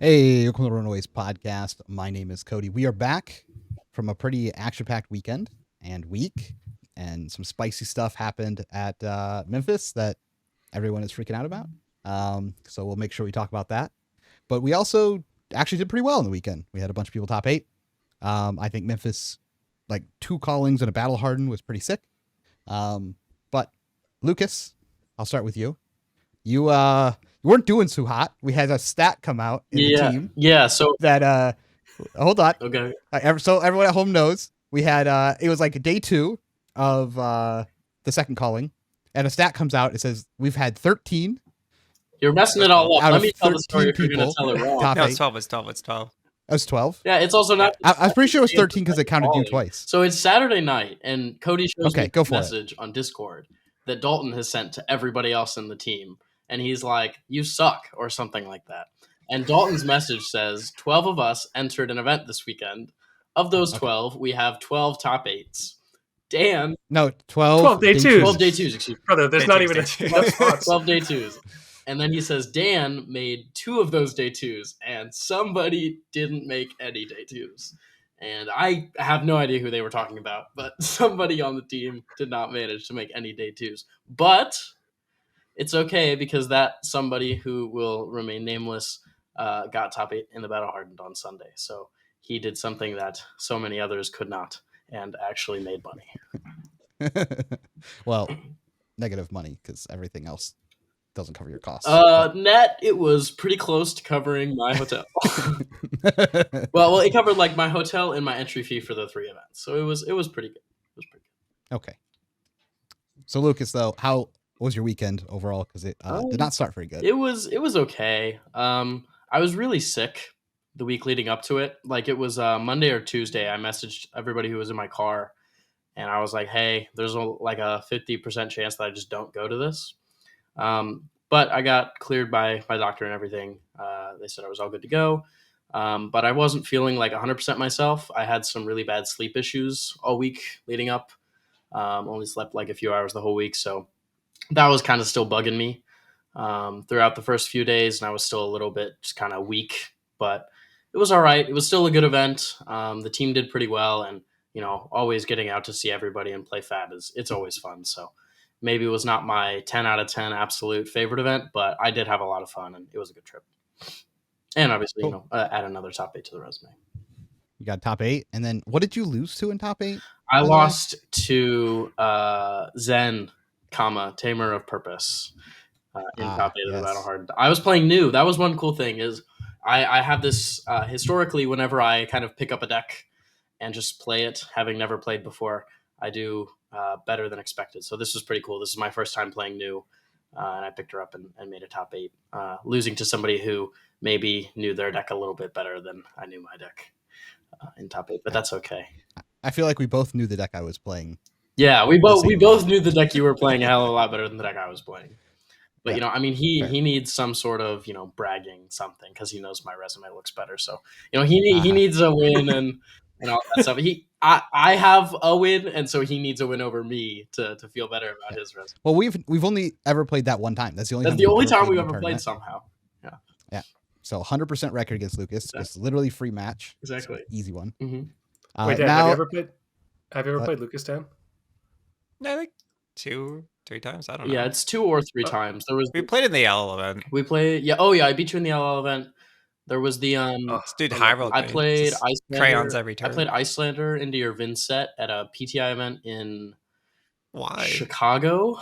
Hey, welcome to the Runaways podcast. My name is Cody. We are back from a pretty action-packed weekend and week, and some spicy stuff happened at Memphis that everyone is freaking out about. So we'll make sure we talk about that. But we also actually did pretty well in the weekend. We had a bunch of people top 8. I think Memphis, like 2 callings and a battle hardened, was pretty sick. But Lucas, I'll start with you. You weren't doing too hot. We had a stat come out in the team. Yeah. So that hold on. Okay. So everyone at home knows we had it was like day 2 of the second calling, and a stat comes out. It says we've had 13. You're messing it all up. Out Let of me tell the 13 story if you're going to people, tell it wrong. top No, 8. it's 12. It's 12. It's 12. It was 12. Yeah, it's also not. I was pretty sure it was 13 because it counted you twice. So it's Saturday night, and Cody shows me go a for it. message on Discord that Dalton has sent to everybody else in the team, and he's like, "You suck" or something like that. And Dalton's message says 12 of us entered an event this weekend. Of those 12, we have 12 top 8s. Dan, No, 12 12 day twos. 12 day 2s, excuse me. Brother, there's Day not twos, even day twos. enough spots. 12 day 2s. And then he says Dan made 2 of those day 2s, and somebody didn't make any day 2s. And I have no idea who they were talking about, but somebody on the team did not manage to make any day 2s. But it's okay, because that somebody who will remain nameless got top 8 in the Battle Hardened on Sunday. So he did something that so many others could not, and actually made money. Well, negative money because everything else doesn't cover your costs. Net, it was pretty close to covering my hotel. well, it covered like my hotel and my entry fee for the 3 events, so it was pretty good. It was pretty good. Okay. So Lucas, though, how was your weekend overall? Because it did not start very good. It was okay. I was really sick the week leading up to it. Like, it was Monday or Tuesday. I messaged everybody who was in my car, and I was like, "Hey, there's like a 50% chance that I just don't go to this." But I got cleared by my doctor and everything. They said I was all good to go. But I wasn't feeling like 100% myself. I had some really bad sleep issues all week leading up. Only slept like a few hours the whole week. So that was kind of still bugging me throughout the first few days. And I was still a little bit just kind of weak, but it was all right. It was still a good event. The team did pretty well. And, always getting out to see everybody and play FAB it's always fun. So maybe it was not my 10 out of 10 absolute favorite event, but I did have a lot of fun, and it was a good trip. And obviously, Cool. Add another top 8 to the resume. You got top 8, and then what did you lose to in top 8? I lost to Zen, Tamer of Purpose in top 8 of the Battle Hardened. I was playing new. That was one cool thing is I have this historically whenever I kind of pick up a deck and just play it, having never played before, I do better than expected. So this was pretty cool. This is my first time playing new, and I picked her up and made a top 8, losing to somebody who maybe knew their deck a little bit better than I knew my deck in top 8, but that's okay. I feel like we both knew the deck I was playing. Yeah, we both knew the deck you were playing a hell of a lot better than the deck I was playing. But he needs some sort of bragging something, because he knows my resume looks better. So he needs a win and all that stuff. I have a win, and so he needs a win over me to feel better about his resume. Well, we've only ever played that one time. That's the only time we've ever played somehow. Yeah. So 100% record against Lucas. Yeah. It's literally free match. Exactly. Easy one. Mm-hmm. Wait, Dan, now, have you ever played Lucas, Dan? No, like 2, 3 times. I don't know. Yeah, it's 2 or 3 times. We played in the LL event. We played. Yeah. Oh yeah, I beat you in the LL event. There was the dude, high roll. I played Icelander. Crayons every turn. I played Icelander into your Vin set at a PTI event in Chicago.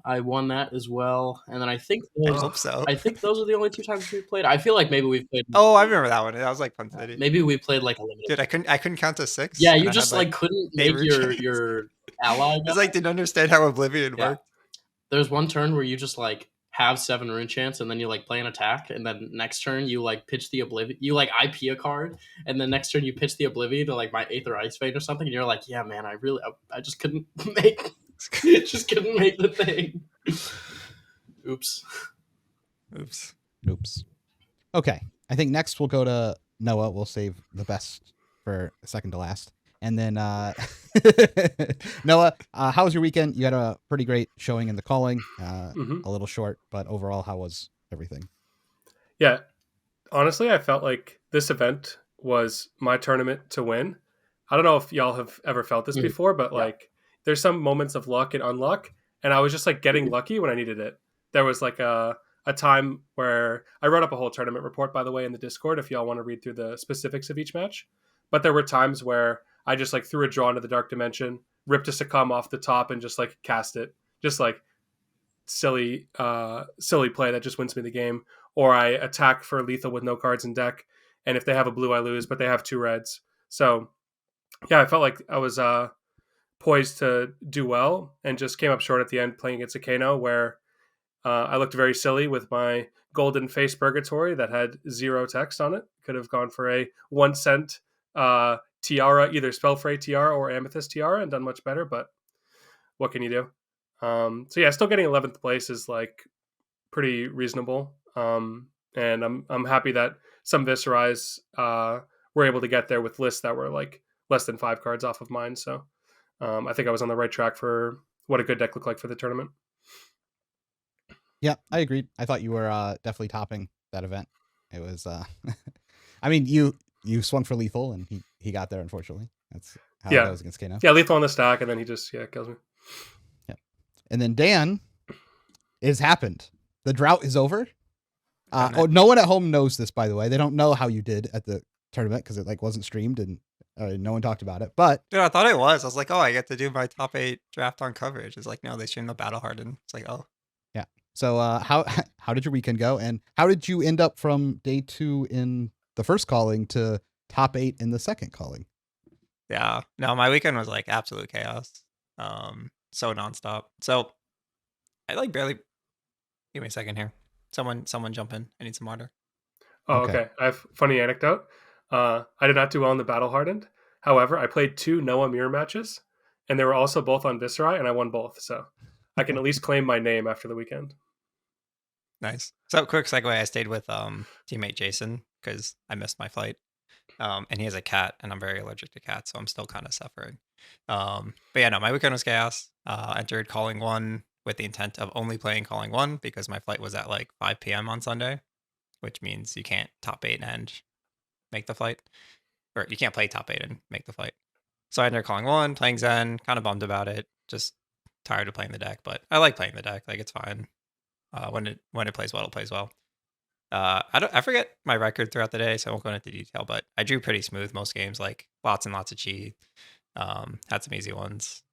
I won that as well, and then I think those are the only 2 times we played. I feel like maybe we've played. Oh, I remember that one. That was like Fun City. Maybe we played like a limited. Dude, I couldn't count to 6. Yeah, you just couldn't make your ally. I just didn't understand how Oblivion worked. There's one turn where you just have 7 rune chance, and then you play an attack, and then next turn you pitch the Oblivion. You IP a card, and then next turn you pitch the Oblivion to my Aether Ice Vein or something, and you're like, yeah, man, I just couldn't make. Just couldn't make the thing. Oops. Okay. I think next we'll go to Noah. We'll save the best for second to last. And then Noah, how was your weekend? You had a pretty great showing in the calling. A little short, but overall, how was everything? Yeah. honestly, I felt like this event was my tournament to win. I don't know if y'all have ever felt this Mhm. before, but Yeah. like there's some moments of luck and unluck, and I was just like getting lucky when I needed it. There was like a time where I wrote up a whole tournament report, by the way, in the Discord if y'all want to read through the specifics of each match. But there were times where I just like threw a draw into the dark dimension, ripped a succumb off the top, and just like cast it. Just like silly play that just wins me the game. Or I attack for lethal with no cards in deck, and if they have a blue, I lose, but they have 2 reds. So yeah, I felt like I was poised to do well, and just came up short at the end playing against a Kano where I looked very silly with my golden face purgatory that had 0 text on it. Could have gone for a 1 cent tiara, either Spellfray tiara or Amethyst tiara, and done much better. But what can you do? So yeah, still getting 11th place is like pretty reasonable. And I'm happy that some Viserais were able to get there with lists that were like less than 5 cards off of mine. So I think I was on the right track for what a good deck looked like for the tournament. Yeah, I agreed. I thought you were definitely topping that event. It was I mean, you swung for lethal and he got there, unfortunately. That's how it Yeah. goes against Kano. Yeah, lethal on the stack, and then he just kills me. Yeah. And then Dan, it has happened. The drought is over. No one at home knows this, by the way. They don't know how you did at the tournament because it like wasn't streamed and no one talked about it. But Dude, I thought it was. I was like, oh, I get to do my top 8 draft on coverage. It's like, no, they streamed the battle hardened. It's like, oh. yeah. So how did your weekend go, and how did you end up from day 2 in the first calling to top 8 in the second calling? Yeah. No, my weekend was like absolute chaos. So nonstop. So I like barely. Give me a second here. Someone jump in. I need some water. Oh, Okay. okay. I have a funny anecdote. I did not do well in the battle hardened. However, I played 2 Noah mirror matches, and they were also both on Viserai, and I won both. So I can at least claim my name after the weekend. Nice. So quick segue. I stayed with teammate Jason because I missed my flight. And he has a cat, and I'm very allergic to cats, so I'm still kind of suffering. But yeah, no, my weekend was chaos. Entered calling 1 with the intent of only playing calling 1 because my flight was at like 5 p.m. on Sunday, which means you can't top 8 and make the flight, or you can't play top 8 and make the flight. So I ended calling 1, playing Zen, kind of bummed about it, just tired of playing the deck, but I like playing the deck. Like, it's fine. When it plays well, it plays well. I forget my record throughout the day, so I won't go into detail, but I drew pretty smooth most games, like lots and lots of chi. Had some easy ones.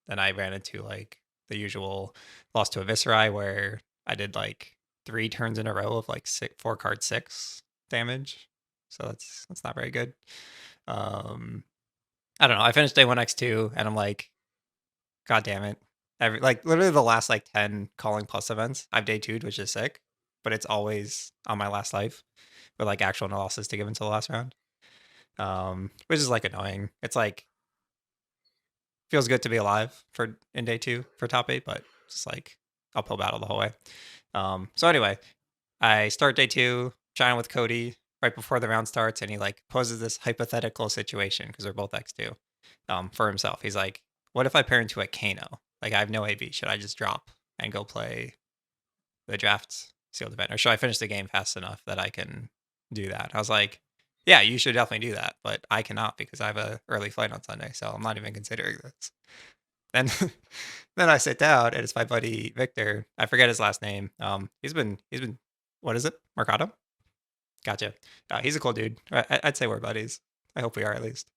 Then I ran into like the usual loss to a Viserai where I did like 3 turns in a row of like 4 card 6 damage. So that's not very good. I don't know. I finished day 1 x2 and I'm like, God damn it. Like literally the last like 10 calling plus events, I've day 2'd, which is sick, but it's always on my last life with like actual losses to give until the last round. Which is like annoying. It's like feels good to be alive in day 2 for top 8, but just like uphill battle the whole way. So anyway, I start day 2 trying with Cody right before the round starts, and he like poses this hypothetical situation because they're both X2 for himself. He's like, what if I pair into a Kano? Like, I have no AB. Should I just drop and go play the draft sealed event? Or should I finish the game fast enough that I can do that? I was like, yeah, you should definitely do that. But I cannot because I have a early flight on Sunday. So I'm not even considering this. And then I sit down and it's my buddy Victor. I forget his last name. He's been, what is it? Mercado? Gotcha. He's a cool dude. I'd say we're buddies. I hope we are at least.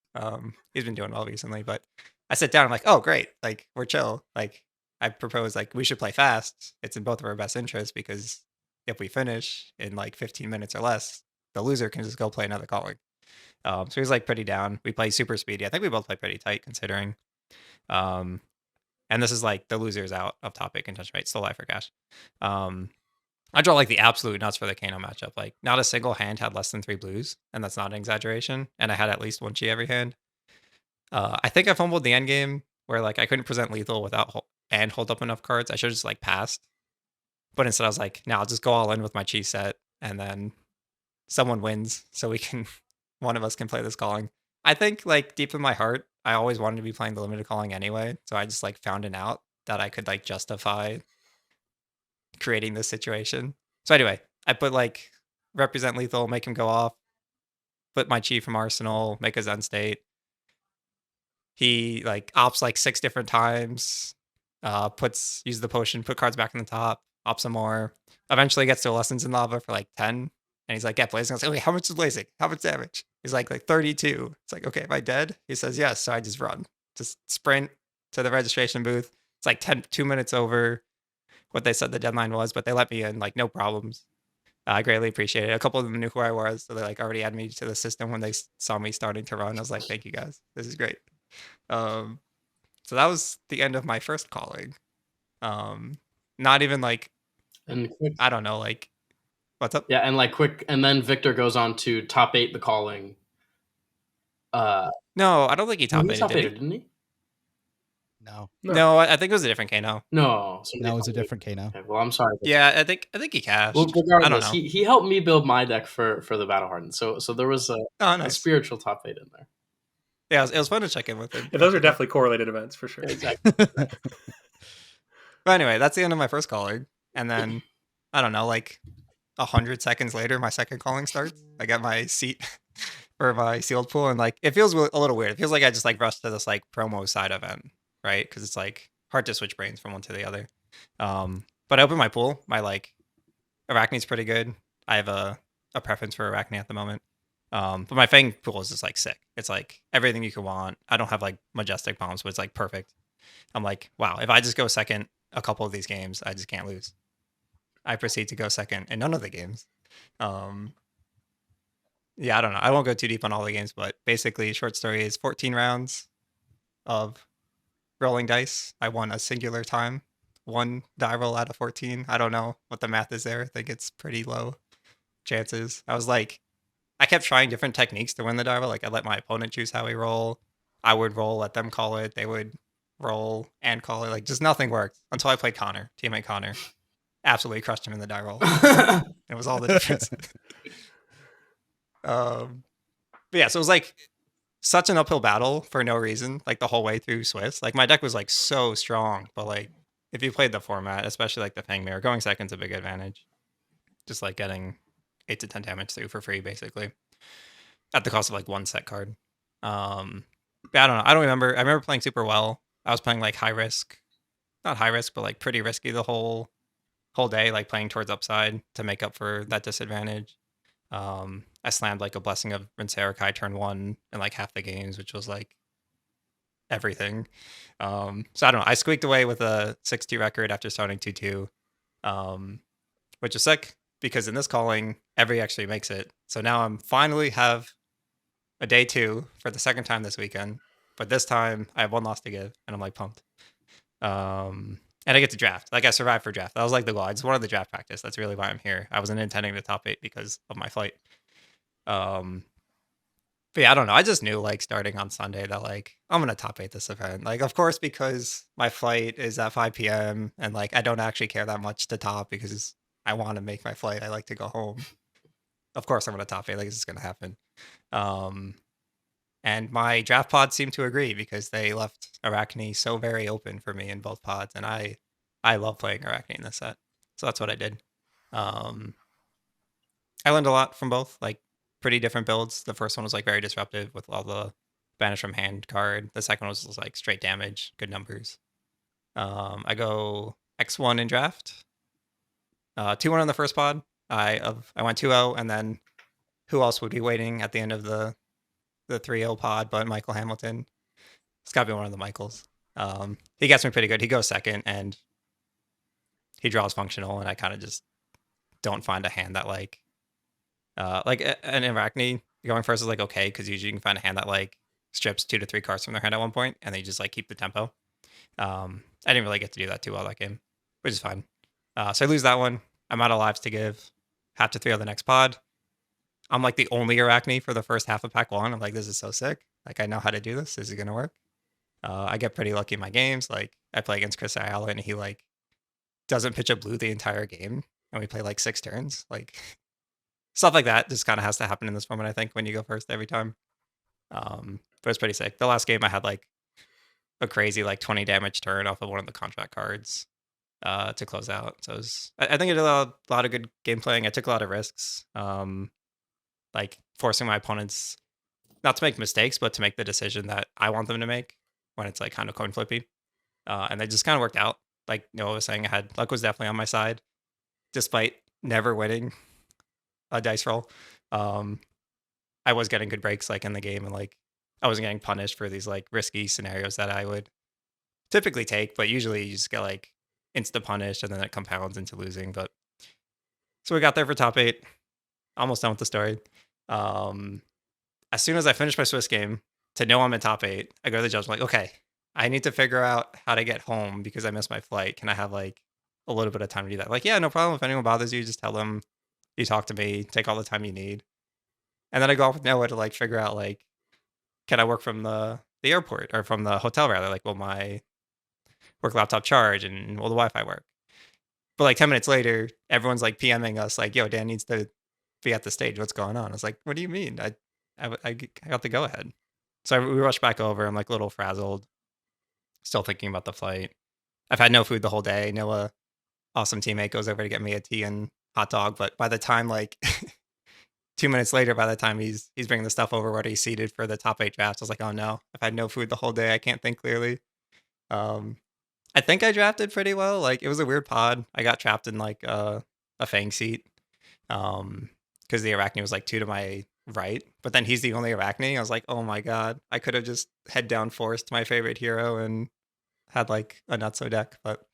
He's been doing well recently, but I sit down. I'm like, oh, great. Like, we're chill. Like, I propose like we should play fast. It's in both of our best interests because if we finish in like 15 minutes or less, the loser can just go play another calling. So he's like pretty down. We play super speedy. I think we both play pretty tight considering. And this is like the loser's out of topic contention, right? Still live for cash. I draw like the absolute nuts for the Kano matchup. Like, not a single hand had less than 3 blues, and that's not an exaggeration. And I had at least 1 chi every hand. I think I fumbled the end game where like I couldn't present lethal without hold up enough cards. I should have just like passed. But instead I was like, no, I'll just go all in with my chi set, and then someone wins so we can one of us can play this calling. I think like deep in my heart, I always wanted to be playing the limited calling anyway. So I just like found it out that I could like justify creating this situation. So anyway, I put like represent lethal, make him go off, flip my chi from Arsenal, make a Zen state. He like ops like 6 different times, uses the potion, put cards back in the top, ops some more. Eventually gets to Lessons in Lava for like 10. And he's like, get blazing. I was like, wait, how much is blazing? How much damage? He's like 32. It's like, okay, am I dead? He says, yes. So I just run. Just sprint to the registration booth. It's like 2 minutes over what they said the deadline was, but they let me in, like, no problems. I greatly appreciate it. A couple of them knew who I was, so they like already added me to the system when they saw me starting to run. I was like, thank you guys. This is great. So that was the end of my first calling. Not even like, And quick, I don't know, like, what's up? yeah, and like quick, and then Victor goes on to top 8 the calling. No, I don't think he top He eighted, top did he? 8'd, didn't he? No, No, I think it was a different Kano. No, that was a different Kano. Okay, well, I'm sorry. Yeah, I think he cashed. Well, I don't regardless, know. he helped me build my deck for the Battle Hardened. So there was Oh, a nice. spiritual top 8 in there. Yeah, it was fun to check in with him. Yeah, those are definitely correlated events for sure. Exactly. But anyway, that's the end of my first calling. And then, I don't know, like 100 seconds later, my second calling starts. I got my seat for my sealed pool, and like, it feels a little weird. It feels like I just like rushed to this like promo side event, right? Because it's like hard to switch brains from one to the other. But I opened my pool. My like Arachne's pretty good. I have a preference for Arachne at the moment. But my Fang pool is just like sick. It's like everything you could want. I don't have like majestic bombs, but it's like perfect. I'm like, wow, if I just go second a couple of these games, I just can't lose. I proceed to go second in none of the games. Yeah, I don't know. I won't go too deep on all the games, but basically, short story is 14 rounds of rolling dice. I won a singular time. 1 die roll out of 14. I don't know what the math is there. I think it's pretty low chances. I was like, I kept trying different techniques to win the die roll. Like, I let my opponent choose how he roll. I would roll, let them call it. They would roll and call it. Like, just nothing worked until I played Connor, teammate Connor. Absolutely crushed him in the die roll. It was all the difference. But yeah, so it was like such an uphill battle for no reason, like the whole way through Swiss. Like, my deck was like so strong, but like if you played the format, especially like the Fang Mirror, going second's a big advantage. Just like getting 8 to 10 damage through for free, basically, at the cost of like 1 set card. But I don't know. I don't remember. I remember playing super well. I was playing like high risk, not high risk, but like pretty risky the whole day, like playing towards upside to make up for that disadvantage. I slammed like a Blessing of Rinserai turn 1 in like half the games, which was like everything. So I don't know. I squeaked away with a 6-2 record after starting 2-2, which is sick because in this calling, every actually makes it. So now I'm finally have a day 2 for the second time this weekend, but this time I have 1 loss to give, and I'm like pumped. And I get to draft. Like, I survived for draft. That was like the goal. I just wanted the draft practice. That's really why I'm here. I wasn't intending to top 8 because of my flight. But yeah, I don't know. I just knew like starting on Sunday that like I'm gonna top 8 this event. Like, of course, because my flight is at 5 p.m. and like I don't actually care that much to top because I want to make my flight. I like to go home. Of course, I'm gonna top 8. Like, this is gonna happen. And my draft pods seem to agree because they left Arachne so very open for me in both pods, and I love playing Arachne in this set, so that's what I did. I learned a lot from both, like pretty different builds. The first one was like very disruptive with all the banish from hand card. The second one was like straight damage, good numbers. I go X1 in draft, 2-1 on the first pod. I went 2-0, and then who else would be waiting at the end of the 3-0 pod but Michael Hamilton? It's got to be one of the Michaels. He gets me pretty good. He goes second, and he draws functional, and I kind of just don't find a hand that like an Arachne going first is like okay, because usually you can find a hand that like strips 2 to 3 cards from their hand at one point, and they just like keep the tempo. I didn't really get to do that too well that game, which is fine. So I lose that one. I'm out of lives to give. Have to 3-0 the next pod. I'm like the only Arachne for the first half of pack 1. I'm like, this is so sick. Like, I know how to do this. This is gonna work. I get pretty lucky in my games. Like, I play against Chris Ayala, and he like doesn't pitch a blue the entire game, and we play like 6 turns. Like, stuff like that just kind of has to happen in this format, I think, when you go first every time. But it's pretty sick. The last game I had like a crazy like 20 damage turn off of one of the contract cards. to close out. So I think I did a lot of good game playing. I took a lot of risks, like forcing my opponents not to make mistakes, but to make the decision that I want them to make when it's like kind of coin flippy. And they just kind of worked out. Like Noah was saying, luck was definitely on my side, despite never winning a dice roll. I was getting good breaks like in the game, and like I wasn't getting punished for these like risky scenarios that I would typically take, but usually you just get like insta punished and then it compounds into losing. But so we got there for top 8, almost done with the story. As soon as I finish my Swiss game, to know I'm in top 8, I go to the judge, I'm like, okay, I need to figure out how to get home because I missed my flight. Can I have like a little bit of time to do that? Like, yeah, no problem. If anyone bothers you, just tell them you talk to me, take all the time you need. And then I go off with Noah to like figure out like, can I work from the airport or from the hotel rather? Like, will my work laptop charge and will the Wi-Fi work? But like 10 minutes later, everyone's like PMing us like, yo, Dan needs to be at the stage. What's going on? I was like, what do you mean? I got the go ahead. So we rushed back over. I'm like a little frazzled, still thinking about the flight. I've had no food the whole day. Noah, awesome teammate, goes over to get me a tea and hot dog. But by the time like 2 minutes later, by the time he's bringing the stuff over where he's seated for the top 8 drafts, I was like, oh no, I've had no food the whole day. I can't think clearly. I think I drafted pretty well. Like it was a weird pod. I got trapped in like a Fang seat. Because the Arachne was like 2 to my right, but then he's the only Arachne. I was like, oh my god, I could have just head down forced my favorite hero and had like a nutso deck. But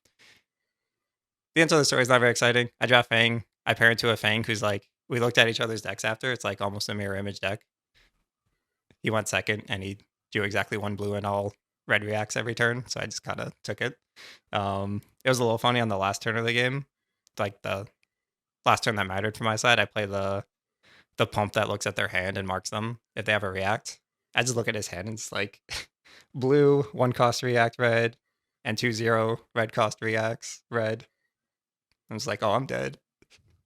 the end of the story is not very exciting. I draft Fang. I pair into a Fang who's like, we looked at each other's decks after. It's like almost a mirror image deck. He went second and he drew exactly 1 blue and all red reacts every turn. So I just kind of took it. It was a little funny on the last turn of the game. Like the last turn that mattered for my side, I play the pump that looks at their hand and marks them if they have a react. I just look at his hand and it's like blue 1 cost react red and 2/0 red cost reacts red. I was like, oh, I'm dead.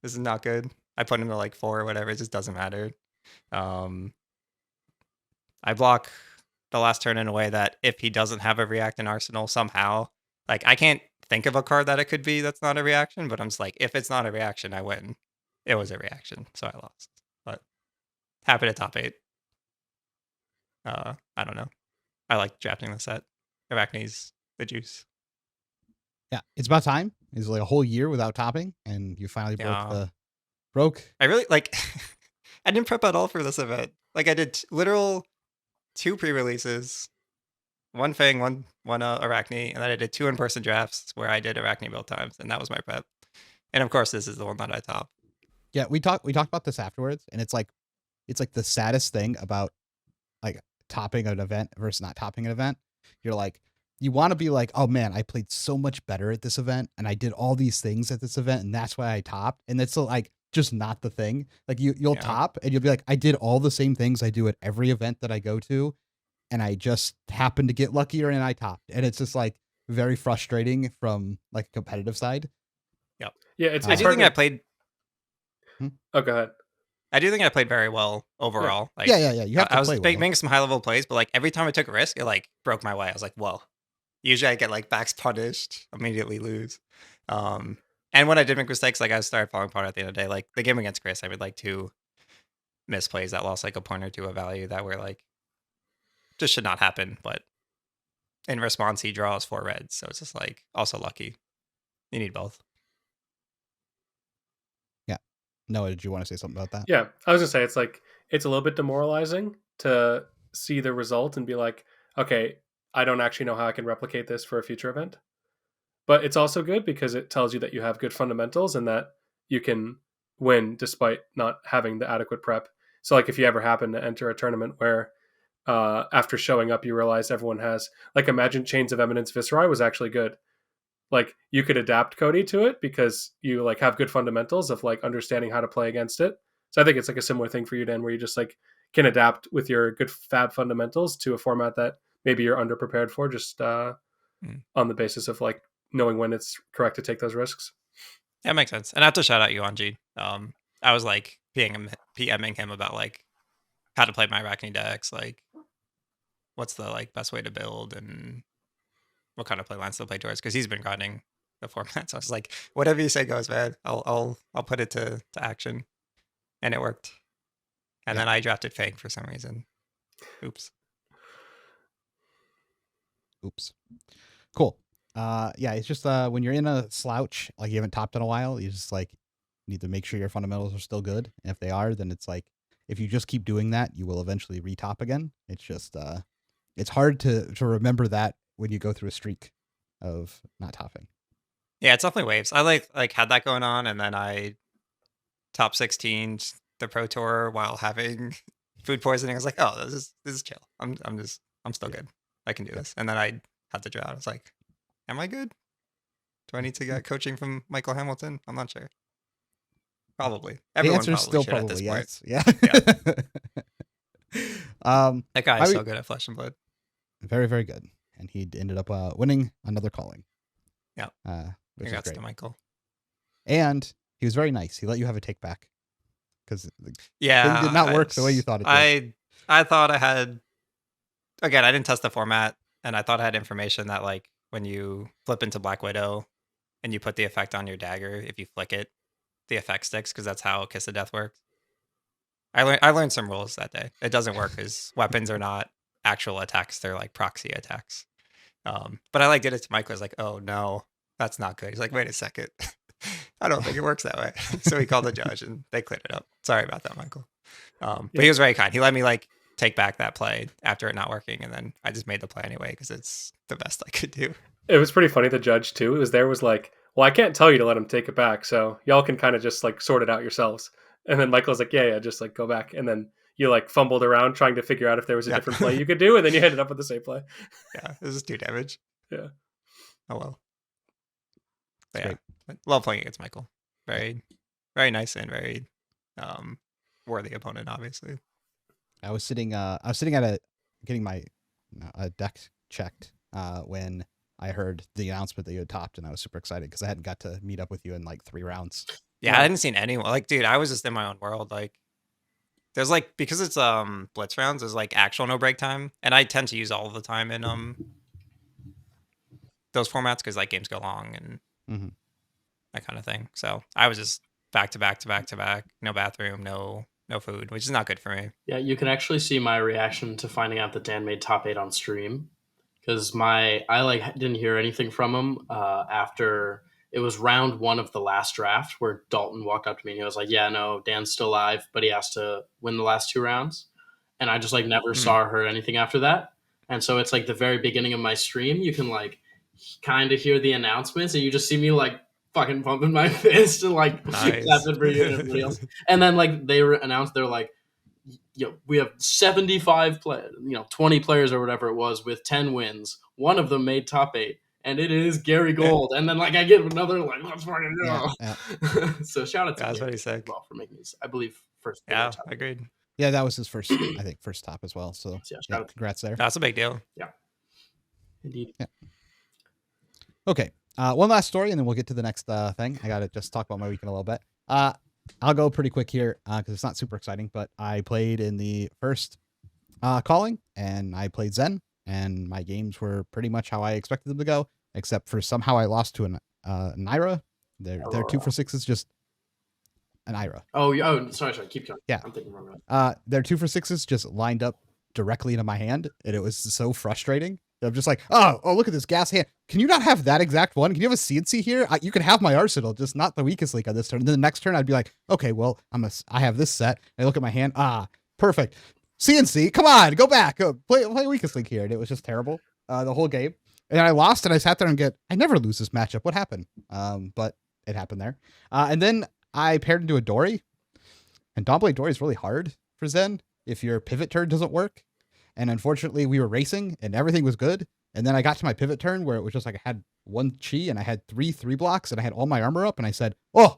This is not good. I put him to like 4 or whatever. It just doesn't matter. I block the last turn in a way that if he doesn't have a react in Arsenal somehow, like I can't think of a card that it could be that's not a reaction, but I'm just like, if it's not a reaction, I win. It was a reaction, so I lost. But happy to top 8. I don't know. I like drafting the set. Arachne's the juice. Yeah, it's about time. It's like a whole year without topping, and you finally broke. I really like. I didn't prep at all for this event. Like I did literal 2 pre-releases, 1 Fang, one Arachne, and then I did 2 in-person drafts where I did Arachne both times, and that was my prep. And of course, this is the one that I top. Yeah, we talked about this afterwards, and it's like the saddest thing about like topping an event versus not topping an event. You're like, you want to be like, oh man, I played so much better at this event, and I did all these things at this event, and that's why I topped. And it's like just not the thing. Like you'll top, and you'll be like, I did all the same things I do at every event that I go to, and I just happened to get luckier, and I topped. And it's just like very frustrating from like a competitive side. Yep. Yeah, it's I do think I played. Oh, go ahead. I do think I played very well overall. Yeah. Like, Yeah. You have to I was play well. making some high level plays, but like every time I took a risk, it like broke my way. I was like, whoa. Usually I get like backs punished, immediately lose. And when I did make mistakes, like I started falling apart at the end of the day. Like the game against Chris, I made like 2 misplays that lost like a point or 2 of value that were like just should not happen. But in response, he draws 4 reds, so it's just like also lucky. You need both. Yeah. Noah, did you want to say something about that? Yeah, I was gonna say it's like it's a little bit demoralizing to see the result and be like, okay, I don't actually know how I can replicate this for a future event. But it's also good because it tells you that you have good fundamentals and that you can win despite not having the adequate prep. So like if you ever happen to enter a tournament where after showing up you realize everyone has, like, imagine Chains of Eminence Viceroy was actually good. Like you could adapt Cody to it because you like have good fundamentals of like understanding how to play against it. So I think it's like a similar thing for you, Dan, where you just like can adapt with your good FAB fundamentals to a format that maybe you're underprepared for, just on the basis of like knowing when it's correct to take those risks. That makes sense. And I have to shout out you, Anji. I was like PMing him about like how to play my Arachne decks, like what's the like best way to build and what kind of play lines to play towards, because he's been grinding the format. So I was like, whatever you say goes, man. I'll put it to action, and it worked. And then I drafted Fang for some reason. Oops. Cool. Yeah, it's just when you're in a slouch, like you haven't topped in a while, you just like need to make sure your fundamentals are still good. And if they are, then it's like if you just keep doing that, you will eventually retop again. It's just it's hard to remember that when you go through a streak of not topping. Yeah, it's definitely waves. I like had that going on, and then I top 16 the Pro Tour while having food poisoning. I was like, oh, this is chill. I'm still good. I can do this. And then I had to draw. I was like, am I good? Do I need to get coaching from Michael Hamilton? I'm not sure. Probably. Everyone the answer is still should at this probably point. yes. Yeah. That guy is so good at Flesh and Blood. Very, very good. And he ended up winning another calling. Yeah. Which Congrats is great. to Michael. And he was very nice. He let you have a take back because thing did not work the way you thought it did. I thought I had. Again, I didn't test the format, and I thought I had information that like when you flip into Black Widow and you put the effect on your dagger, if you flick it, the effect sticks because that's how Kiss of Death works. I learned some rules that day. It doesn't work because weapons are not actual attacks; they're like proxy attacks. But I did it to Michael. I was like, oh no, that's not good. He's like, wait a second. I don't think it works that way. So he called the judge and they cleared it up. Sorry about that, Michael. But he was very kind. He let me take back that play after it not working. And then I just made the play anyway because it's the best I could do. It was pretty funny. The judge too was like, well, I can't tell you to let him take it back. So y'all can kind of just sort it out yourselves. And then Michael's like, yeah, just go back. And then you fumbled around trying to figure out if there was a different play you could do. And then you ended up with the same play. Yeah. This is 2 damage. Yeah. Oh, well. But yeah. Love playing against Michael. Very, very nice and very worthy opponent, obviously. I was sitting at getting my deck checked when I heard the announcement that you had topped, and I was super excited because I hadn't got to meet up with you in 3 rounds. Yeah, I hadn't seen anyone. Dude, I was just in my own world. There's because it's blitz rounds, there's actual no break time, and I tend to use all the time in those formats because games go long and that kind of thing. So I was just back to back to back to back, no bathroom, no food, which is not good for me. Yeah, you can actually see my reaction to finding out that Dan made top 8 on stream because I didn't hear anything from him after it was round 1 of the last draft where Dalton walked up to me and he was like, yeah, no, Dan's still alive, but he has to win the last 2 rounds. And I just never saw or heard anything after that. And so it's the very beginning of my stream. You can kind of hear the announcements and you just see me fucking pumping my fist and nice. clapping for you and everybody else. And then they announced they're we have 75 players, 20 players or whatever it was with 10 wins. One of them made top 8, and it is Gary Gold. And then I get another let's fucking go. Yeah. So shout out to that's Gary what he said. Well for making this, I believe first. Yeah, agreed. Yeah, that was his first, I think, first top as well. So yeah, congrats there. That's a big deal. Yeah, indeed. Yeah. Okay. One last story, and then we'll get to the next thing. I got to just talk about my weekend a little bit. I'll go pretty quick here because it's not super exciting, but I played in the first calling, and I played Zen, and my games were pretty much how I expected them to go, except for somehow I lost to an Naira. Their 2 for 6 is just an Ira. Oh, sorry, keep going. Yeah. I'm thinking wrong. Their 2 for 6s just lined up directly into my hand, and it was so frustrating. I'm just oh, look at this gas hand. Can you not have that exact one? Can you have a CNC here? You can have my arsenal, just not the weakest link on this turn. And then the next turn, I'd be like, okay, well, I have this set. And I look at my hand. Perfect. CNC, come on, go back. Play weakest link here. And it was just terrible the whole game. And I lost, and I sat there and I never lose this matchup. What happened? But it happened there. And then I paired into a Dory. And Dawnblade Dory is really hard for Zen if your pivot turn doesn't work. And unfortunately, we were racing and everything was good. And then I got to my pivot turn where it was just I had 1 chi and I had 3 blocks and I had all my armor up. And I said, oh,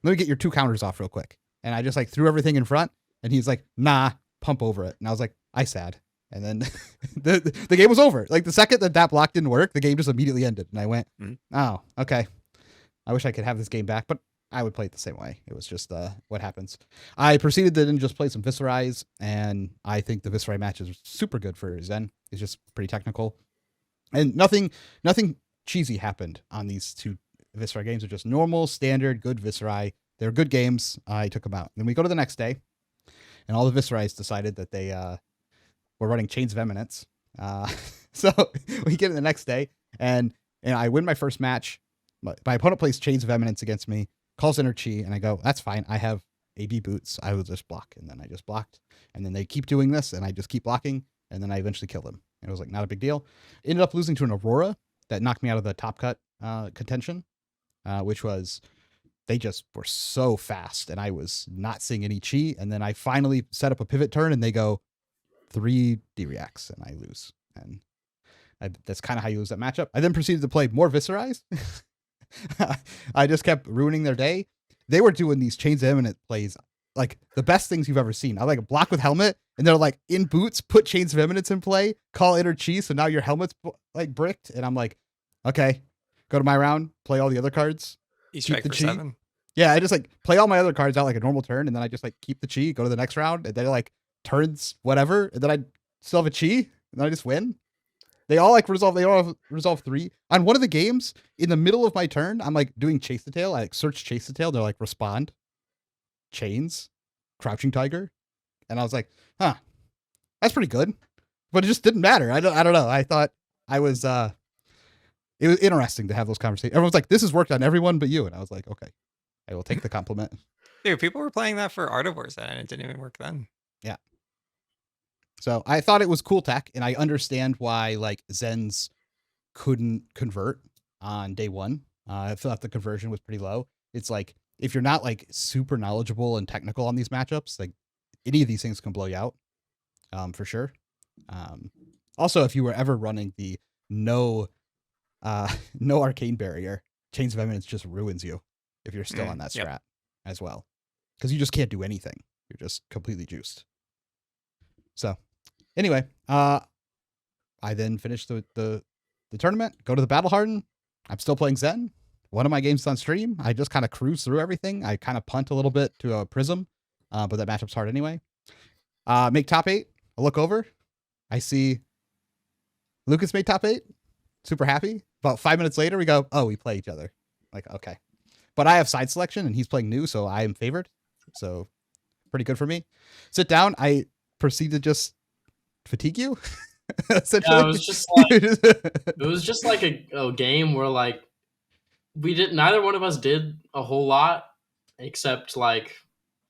let me get your 2 counters off real quick. And I just threw everything in front. And he's like, nah, pump over it. And I was like, I sad. And then the game was over. The second that block didn't work, the game just immediately ended. And I went, oh, okay. I wish I could have this game back, but I would play it the same way. It was just what happens. I proceeded to then just play some Viscerais, and I think the Viscerai match is super good for Zen. It's just pretty technical. And nothing cheesy happened on these two Viscerai games. They're just normal, standard, good Viscerai. They're good games. I took them out. Then we go to the next day, and all the Viscerais decided that they were running Chains of Eminence. So we get in the next day, and I win my first match. My opponent plays Chains of Eminence against me, calls Inner Chi, and I go, that's fine. I have AB boots. I will just block. And then I just blocked. And then they keep doing this, and I just keep blocking. And then I eventually kill them. And it was like, not a big deal. Ended up losing to an Aurora that knocked me out of the top cut contention, which was, they just were so fast, and I was not seeing any chi. And then I finally set up a pivot turn, and they go 3 D-reacts, and I lose. And that's kind of how you lose that matchup. I then proceeded to play more Viscerais. I just kept ruining their day. They were doing these Chains of Eminence plays, like the best things you've ever seen. I like a block with helmet, and they're like in boots, put Chains of Eminence in play, call Inner Chi, so now your helmet's like bricked. And I'm like, okay, go to my round, play all the other cards. You strike for 7. Yeah, I just like play all my other cards out like a normal turn, and then I just like keep the chi, go to the next round, and then like turns whatever, and then I still have a chi, and then I just win. They all resolve 3. On one of the games, in the middle of my turn, I'm like doing Chase the Tail. I like search Chase the Tail. They're like respond, Chains, Crouching Tiger, and I was like, huh, that's pretty good. But it just didn't matter. I don't know. I thought I was it was interesting to have those conversations. Everyone's like, this has worked on everyone but you, and I was like, okay, I will take the compliment. Dude, people were playing that for Art of Wars, and it didn't even work then. Yeah. So I thought it was cool tech, and I understand why like Zens couldn't convert on day one. I thought the conversion was pretty low. It's like, if you're not like super knowledgeable and technical on these matchups, like any of these things can blow you out, for sure. Also, if you were ever running the no arcane barrier, Chains of Eminence just ruins you if you're still on that strat as well, because you just can't do anything. You're just completely juiced. So anyway, I then finished the tournament, go to the Battle Harden. I'm still playing Zen. One of my games is on stream. I just kind of cruise through everything. I kind of punt a little bit to a Prism, but that matchup's hard anyway. Make top 8. I look over. I see Lucas made top 8. Super happy. About 5 minutes later, we go, oh, we play each other. Like, okay. But I have side selection, and he's playing new, so I am favored. So pretty good for me. Sit down. I proceed to just fatigue you. Essentially. Yeah, it was just like a game where like neither one of us did a whole lot, except like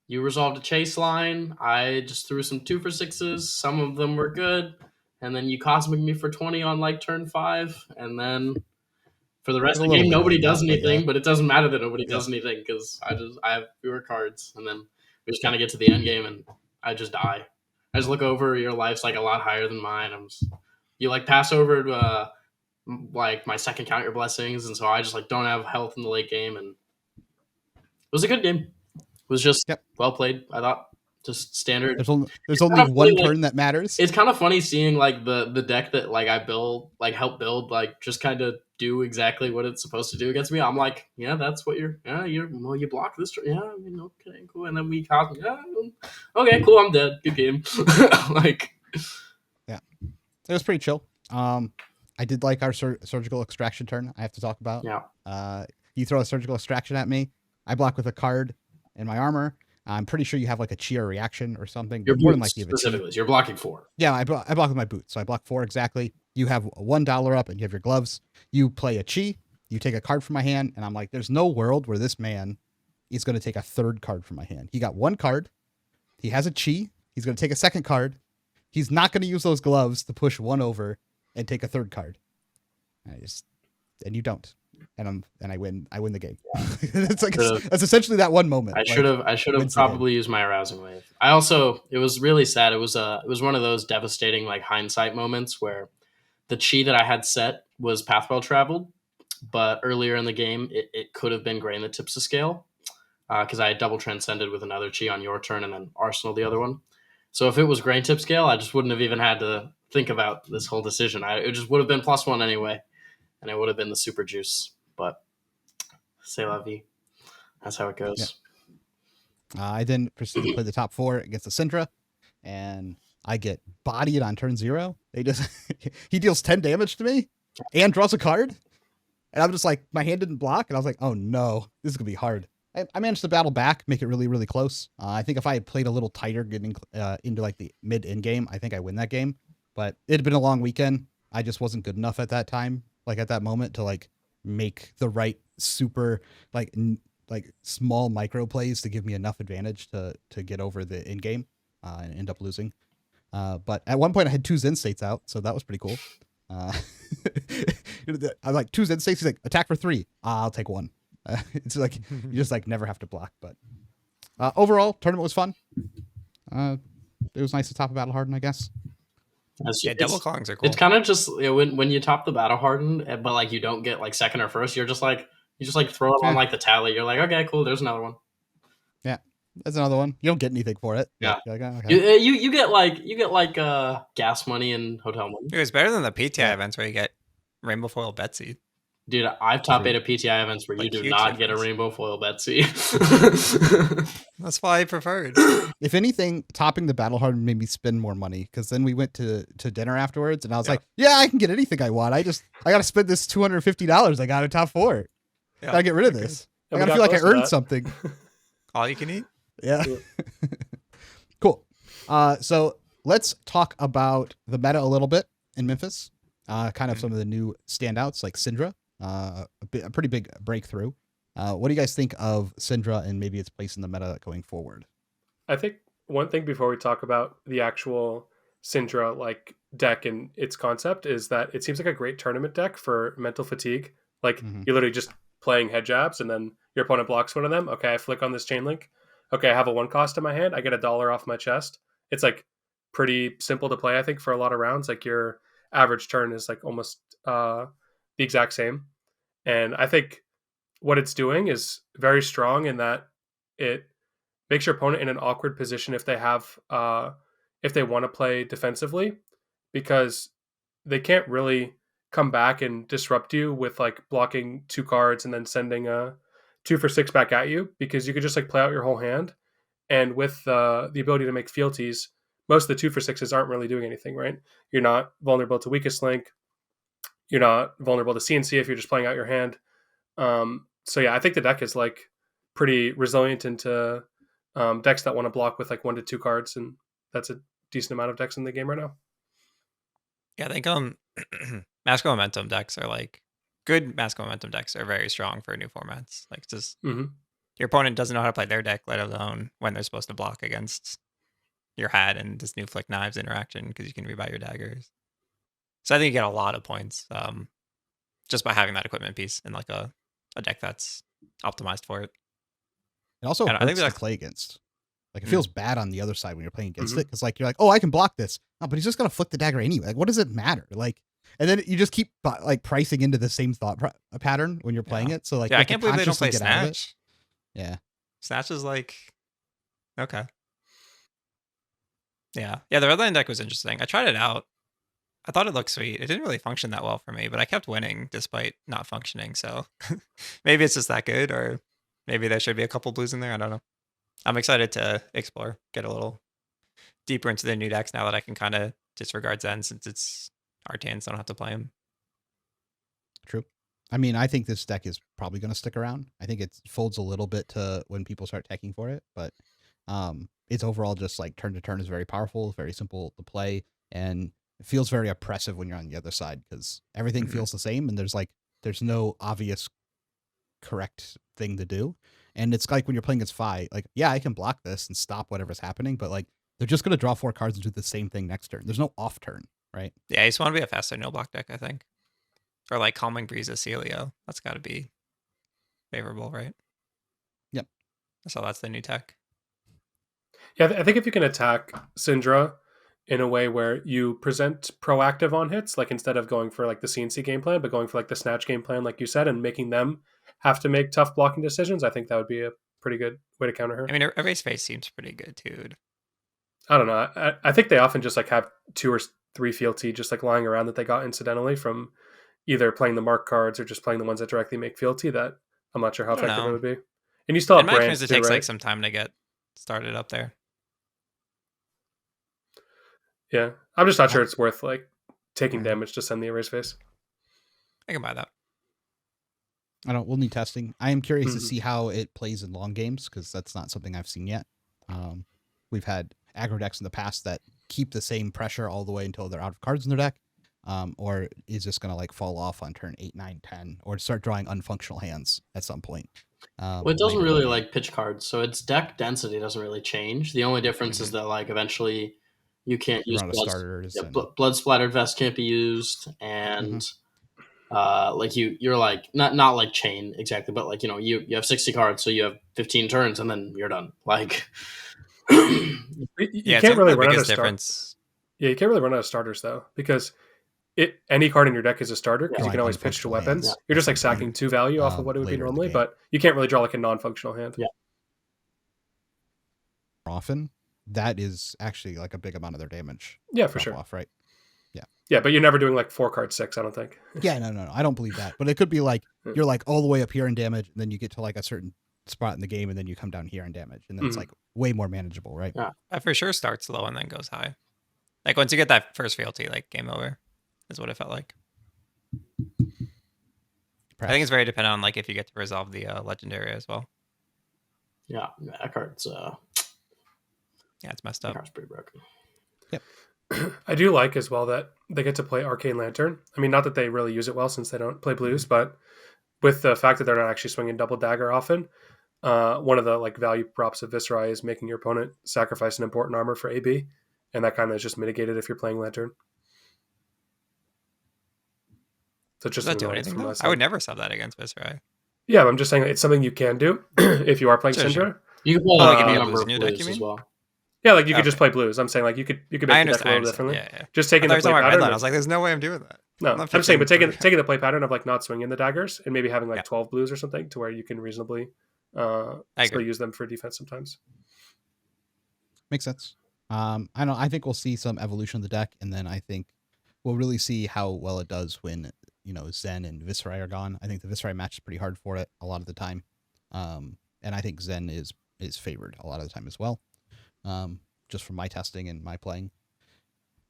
you resolved a chase line. I just threw some 2 for 6s. Some of them were good. And then you cosmic me for 20 on like turn 5. And then for the rest of the game, nobody does anything, but it doesn't matter that nobody does anything because I have fewer cards. And then we just kind of get to the end game and I just die. I just look over, your life's like a lot higher than mine. You like pass over like my second count your blessings. And so I just like don't have health in the late game. And it was a good game. It was just well played, I thought. Just standard. There's only one turn that matters. It's kind of funny seeing like the deck that like I help build, like just kind of do exactly what it's supposed to do against me. I'm like, yeah, that's what you block this turn. Yeah, I mean, okay, cool. And then we cause, okay, cool, I'm dead. Good game. Like, yeah, it was pretty chill. I did like our surgical extraction turn. I have to talk about. Yeah. You throw a surgical extraction at me. I block with a card in my armor. I'm pretty sure you have like a cheer reaction or something. Your more than likely specifically, you're blocking 4. Yeah, I block with my boots. So I block 4 exactly. You have $1 up and you have your gloves. You play a chi. You take a card from my hand. And I'm like, there's no world where this man is going to take a 3rd card from my hand. He got 1 card. He has a chi. He's going to take a 2nd card. He's not going to use those gloves to push 1 over and take a 3rd card. And you don't. And I win the game. It's like that's essentially that one moment. I should have probably used my arousing wave. It was really sad. It was one of those devastating like hindsight moments where the chi that I had set was path well traveled, but earlier in the game it could have been grain that tips the scale because I had double transcended with another chi on your turn and then arsenal the other one. So if it was grain tip scale, I just wouldn't have even had to think about this whole decision. It just would have been +1 anyway. And it would have been the super juice, but c'est la vie. That's how it goes. Yeah. I then proceed to play the top 4 against the Syndra, and I get bodied on turn 0. He deals 10 damage to me and draws a card. And I'm just like, my hand didn't block, and I was like, oh no, this is gonna be hard. I managed to battle back, make it really, really close. I think if I had played a little tighter, getting into like the mid-end game, I think I win that game. But it had been a long weekend. I just wasn't good enough at that time, like at that moment, to like make the right super like like small micro plays to give me enough advantage to get over the end game and end up losing. But at one point, I had 2 Zen states out, so that was pretty cool. I'm like 2 Zen states. He's like, attack for 3. I'll take 1. It's like you just like never have to block. But overall, tournament was fun. It was nice to top a battle hardened, I guess. Yeah, double clongs are cool. It's kind of just when you top the battle hardened, but like you don't get like second or first, you just like throw it on like the tally. You're like, okay, cool. There's another one. Yeah, that's another one. You don't get anything for it. Yeah, you're like, okay. you get like gas money and hotel money. It was better than the PTI events where you get rainbow foil Betsy. Dude, I've top 8 at PTI events where Like, you do not get a rainbow foil Betsy. That's why I preferred. If anything, topping the battle hardened made me spend more money, because then we went to dinner afterwards, and I was like, yeah, I can get anything I want. I got to spend this $250 I got in top 4. Yeah, Gotta get rid of this. I gotta feel like I earned something. All you can eat. Yeah. Cool. So let's talk about the meta a little bit in Memphis. Kind of some of the new standouts like Syndra, a pretty big breakthrough. What do you guys think of Syndra and maybe its place in the meta going forward? I think one thing before we talk about the actual Syndra like deck and its concept is that it seems like a great tournament deck for mental fatigue. Like you're literally just playing head jabs and then your opponent blocks one of them. Okay, I flick on this chain link. Okay, I have a 1 cost in my hand. I get $1 off my chest. It's like pretty simple to play, I think, for a lot of rounds. Like your average turn is like almost the exact same. And I think what it's doing is very strong in that it makes your opponent in an awkward position if they have if they want to play defensively, because they can't really come back and disrupt you with like blocking 2 cards and then sending a 2 for 6 back at you, because you could just like play out your whole hand. And with the ability to make fealties, most of the 2 for 6s aren't really doing anything, right? You're not vulnerable to weakest link. You're not vulnerable to CNC if you're just playing out your hand. So yeah, I think the deck is like pretty resilient into decks that want to block with like 1 to 2 cards, and that's a decent amount of decks in the game right now. Yeah, I think Masco Momentum decks are like good. Masco Momentum decks are very strong for new formats. Like just your opponent doesn't know how to play their deck, let alone when they're supposed to block against your hat and this new flick knives interaction, because you can rebuy your daggers. So I think you get a lot of points just by having that equipment piece in like a deck that's optimized for it. It also hurts to play against. Like it feels bad on the other side when you're playing against it, because like you're like, oh, I can block this. No, but he's just gonna flick the dagger anyway. Like, what does it matter? Like, and then you just keep like pricing into the same thought pattern when you're playing it. So like, I can't believe they don't play Snatch. Yeah, Snatch is like okay. Yeah, the red line deck was interesting. I tried it out. I thought it looked sweet. It didn't really function that well for me, but I kept winning despite not functioning. So maybe it's just that good, or maybe there should be a couple blues in there. I don't know. I'm excited to explore, get a little deeper into the new decks now that I can kind of disregard Zen, since it's Artans, so I don't have to play them. True. I mean, I think this deck is probably going to stick around. I think it folds a little bit to when people start teching for it, but it's overall just like turn to turn is very powerful, very simple to play, and it feels very oppressive when you're on the other side, because everything feels the same and there's no obvious correct thing to do. And it's like when you're playing against Fi, like, yeah, I can block this and stop whatever's happening, but like they're just going to draw 4 cards and do the same thing next turn. There's no off turn, right? Yeah, I just want to be a faster no block deck, I think. Or like Calming Breeze of Celio. That's got to be favorable, right? Yep. So that's the new tech. Yeah, I think if you can attack Syndra in a way where you present proactive on hits, like instead of going for like the CNC game plan, but going for like the Snatch game plan, like you said, and making them have to make tough blocking decisions, I think that would be a pretty good way to counter her. I mean, Erase Face seems pretty good too. I don't know. I think they often just like have 2 or 3 fealty just like lying around that they got incidentally from either playing the mark cards or just playing the ones that directly make fealty, that I'm not sure how effective it would be. And you still have branch too, it takes right? like some time to get started up there. Yeah. I'm just not sure it's worth like taking damage to send the Erase Face. I can buy that. I don't. We'll need testing. I am curious to Mhm. see how it plays in long games because that's not something I've seen yet. We've had aggro decks in the past that keep the same pressure all the way until they're out of cards in their deck, or is just gonna like fall off on turn 8, 9, 10, or start drawing unfunctional hands at some point. Well, it doesn't Later in the really game. like pitch cards, so its deck density doesn't really change. The only difference is Mhm. that like eventually you can't You use run out of starters and blood splattered vest can't be used, and Mhm. like you're like not like chain exactly, but like you have 60 cards, so you have 15 turns, and then you're done. Like You Yeah, it's can't like really the run out biggest of start. difference. Yeah, you can't really run out of starters though, because any card in your deck is a starter because you drawing can always pitch to unfunctional weapons. hands You're at just like some point, sacking 2 value off of what it would be later in the normally, game. but you can't really draw like a non-functional hand. Yeah. Often, that is actually like a big amount of their damage. Yeah, for drop sure. off, right? Yeah, but you're never doing like 4 card 6, I don't think. Yeah, no, I don't believe that. But it could be like you're like all the way up here in damage, and then you get to like a certain spot in the game, and then you come down here in damage, and then it's Mhm. like way more manageable, right? Yeah. I for sure starts low and then goes high. Like once you get that first fealty, like game over, is what it felt like. I think it's very dependent on like if you get to resolve the legendary as well. yeah, that card's Yeah, it's messed that up. card's pretty broken. I do like as well that they get to play Arcane Lantern. I mean, not that they really use it well since they don't play blues, but with the fact that they're not actually swinging double dagger often, one of the like value props of Viscera is making your opponent sacrifice an important armor for AB, and that kind of is just mitigated if you're playing Lantern. So it's Does just that an do annoyance anything from my though? side. I would never sub that against Viscera. Yeah, I'm just saying it's something you can do if you are playing Sure, Syndra. sure. You can play Oh, like like if a you have number blues of in your deck, blues you as mean? well. Yeah, like you could just Okay. play blues. I'm saying like you could make I the deck a understand. little differently. Yeah. Just I taking thought the you were play talking about pattern. Redline. I was like, there's no way I'm doing that. No, I'm not I'm just saying, but fixing taking the play pattern of like not swinging the daggers and maybe having like Yeah. 12 blues or something to where you can reasonably I still agree. use them for defense sometimes. Makes sense. I think we'll see some evolution of the deck, and then I think we'll really see how well it does when Zen and Viscera are gone. I think the Viscera match is pretty hard for it a lot of the time, and I think Zen is favored a lot of the time as well, just from my testing and my playing.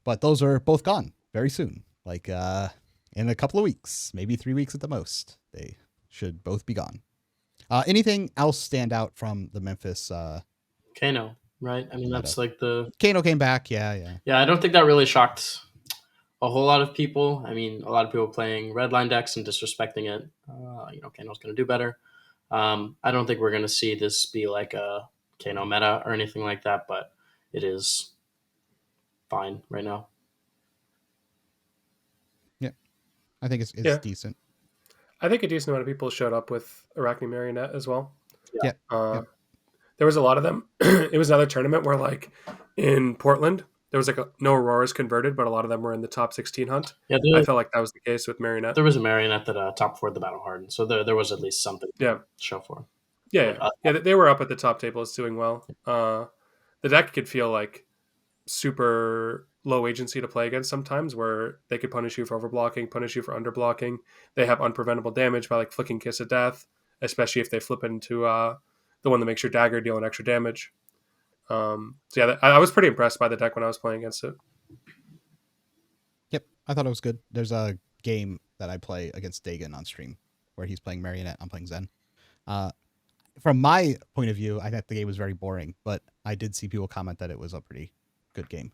But those are both gone very soon, like in a couple of weeks, maybe 3 weeks at the most. They should both be gone. Anything else stand out from the Memphis? Kano, right? I mean, that's like the Kano came back. Yeah. I don't think that really shocked a whole lot of people. I mean, a lot of people playing redline decks and disrespecting it. Kano's going to do better. I don't think we're going to see this be like a Kano meta or anything like that, but it is fine right now. I think it's Yeah. decent. I think a decent amount of people showed up with Arachne Marionette as well. Yeah. There was a lot of them. It was another tournament where like in Portland, there was like no Auroras converted, but a lot of them were in the top 16 hunt. Yeah, I felt like that was the case with Marionette. there was a Marionette that top 4 the battle hardened, so there was at least something to show for. Yeah, they were up at the top tables doing well. The deck could feel like super low agency to play against sometimes, where they could punish you for overblocking, punish you for underblocking. They have unpreventable damage by like flicking Kiss of Death, especially if they flip into the one that makes your dagger deal an extra damage. So yeah, I was pretty impressed by the deck when I was playing against it. Yep, I thought it was good. There's a game that I play against Dagon on stream where he's playing Marionette, I'm playing Zen. From my point of view, I thought the game was very boring, but I did see people comment that it was a pretty good game.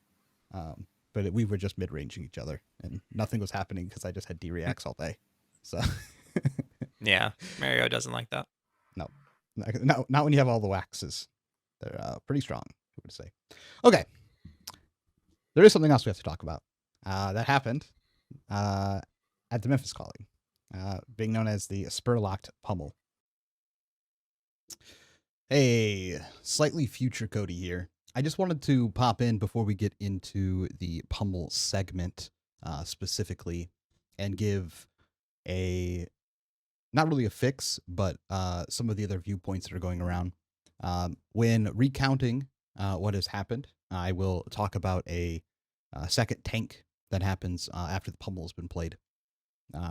But we were just mid-ranging each other, and nothing was happening because I just had D-reacts all day. So Yeah, Mario doesn't like that. no, not when you have all the waxes. They're pretty strong, I would say. Okay, there is something else we have to talk about that happened at the Memphis Calling, being known as the Spur-locked Pummel. Hey, slightly future Cody here. I just wanted to pop in before we get into the Pummel segment specifically and give not really a fix, but some of the other viewpoints that are going around. When recounting what has happened, I will talk about a second tank that happens after the Pummel has been played.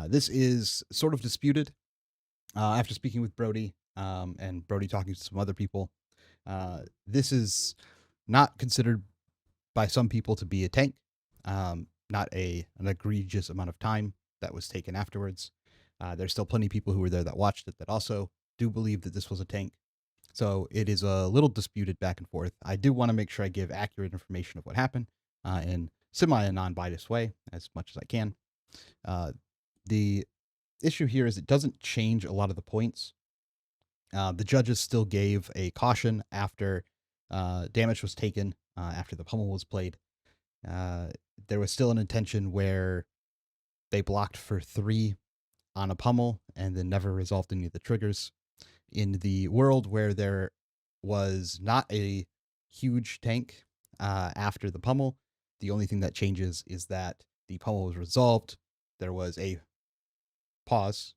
This is sort of disputed after speaking with Brody and Brody talking to some other people. This is not considered by some people to be a tank, not an egregious amount of time that was taken afterwards. There's still plenty of people who were there that watched it that also do believe that this was a tank. So it is a little disputed back and forth. I do want to make sure I give accurate information of what happened in a non-biased way as much as I can. The issue here is it doesn't change a lot of the points. The judges still gave a caution after damage was taken, after the pummel was played. There was still an intention where they blocked for 3 on a pummel and then never resolved any of the triggers. In the world where there was not a huge tank after the pummel, the only thing that changes is that the pummel was resolved. There was a pause,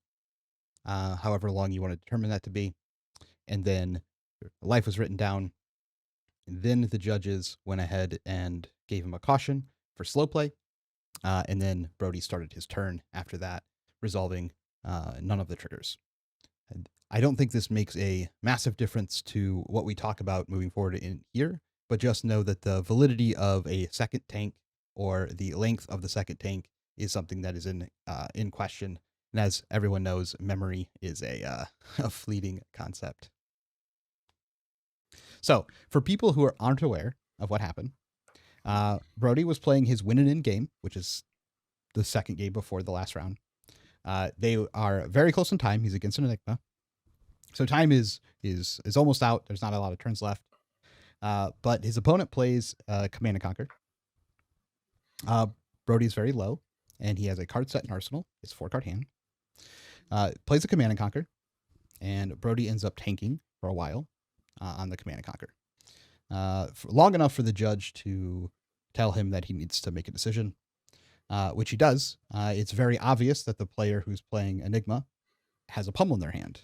however long you want to determine that to be, and then life was written down. And then the judges went ahead and gave him a caution for slow play, and then Brody started his turn after that, resolving none of the triggers. I don't think this makes a massive difference to what we talk about moving forward in here, but just know that the validity of a second tank or the length of the second tank is something that is in question. And as everyone knows, memory is a fleeting concept. So for people who aren't aware of what happened, Brody was playing his win and in game, which is the second game before the last round. They are very close in time. He's against an Enigma. So time is almost out. There's not a lot of turns left. But his opponent plays Command and Conquer. Brody's very low, and he has a card set in Arsenal. It's 4-card hand. Plays a Command and Conquer, and Brody ends up tanking for a while on the Command and Conquer. Long enough for the judge to tell him that he needs to make a decision, which he does. It's very obvious that the player who's playing Enigma has a pummel in their hand.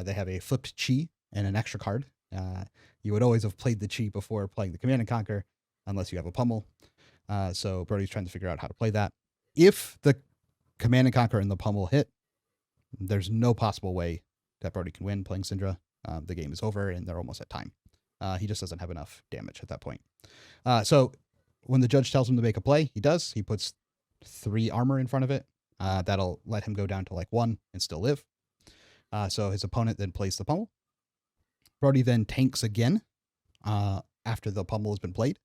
They have a flipped chi and an extra card. You would always have played the chi before playing the Command and Conquer, unless you have a pummel. So Brody's trying to figure out how to play that. If the Command and Conquer and the pummel hit, there's no possible way that Brody can win playing Syndra. The game is over and they're almost at time. He just doesn't have enough damage at that point. So when the judge tells him to make a play, he does. He puts 3 armor in front of it. That'll let him go down to like 1 and still live. So his opponent then plays the pummel. Brody then tanks again after the pummel has been played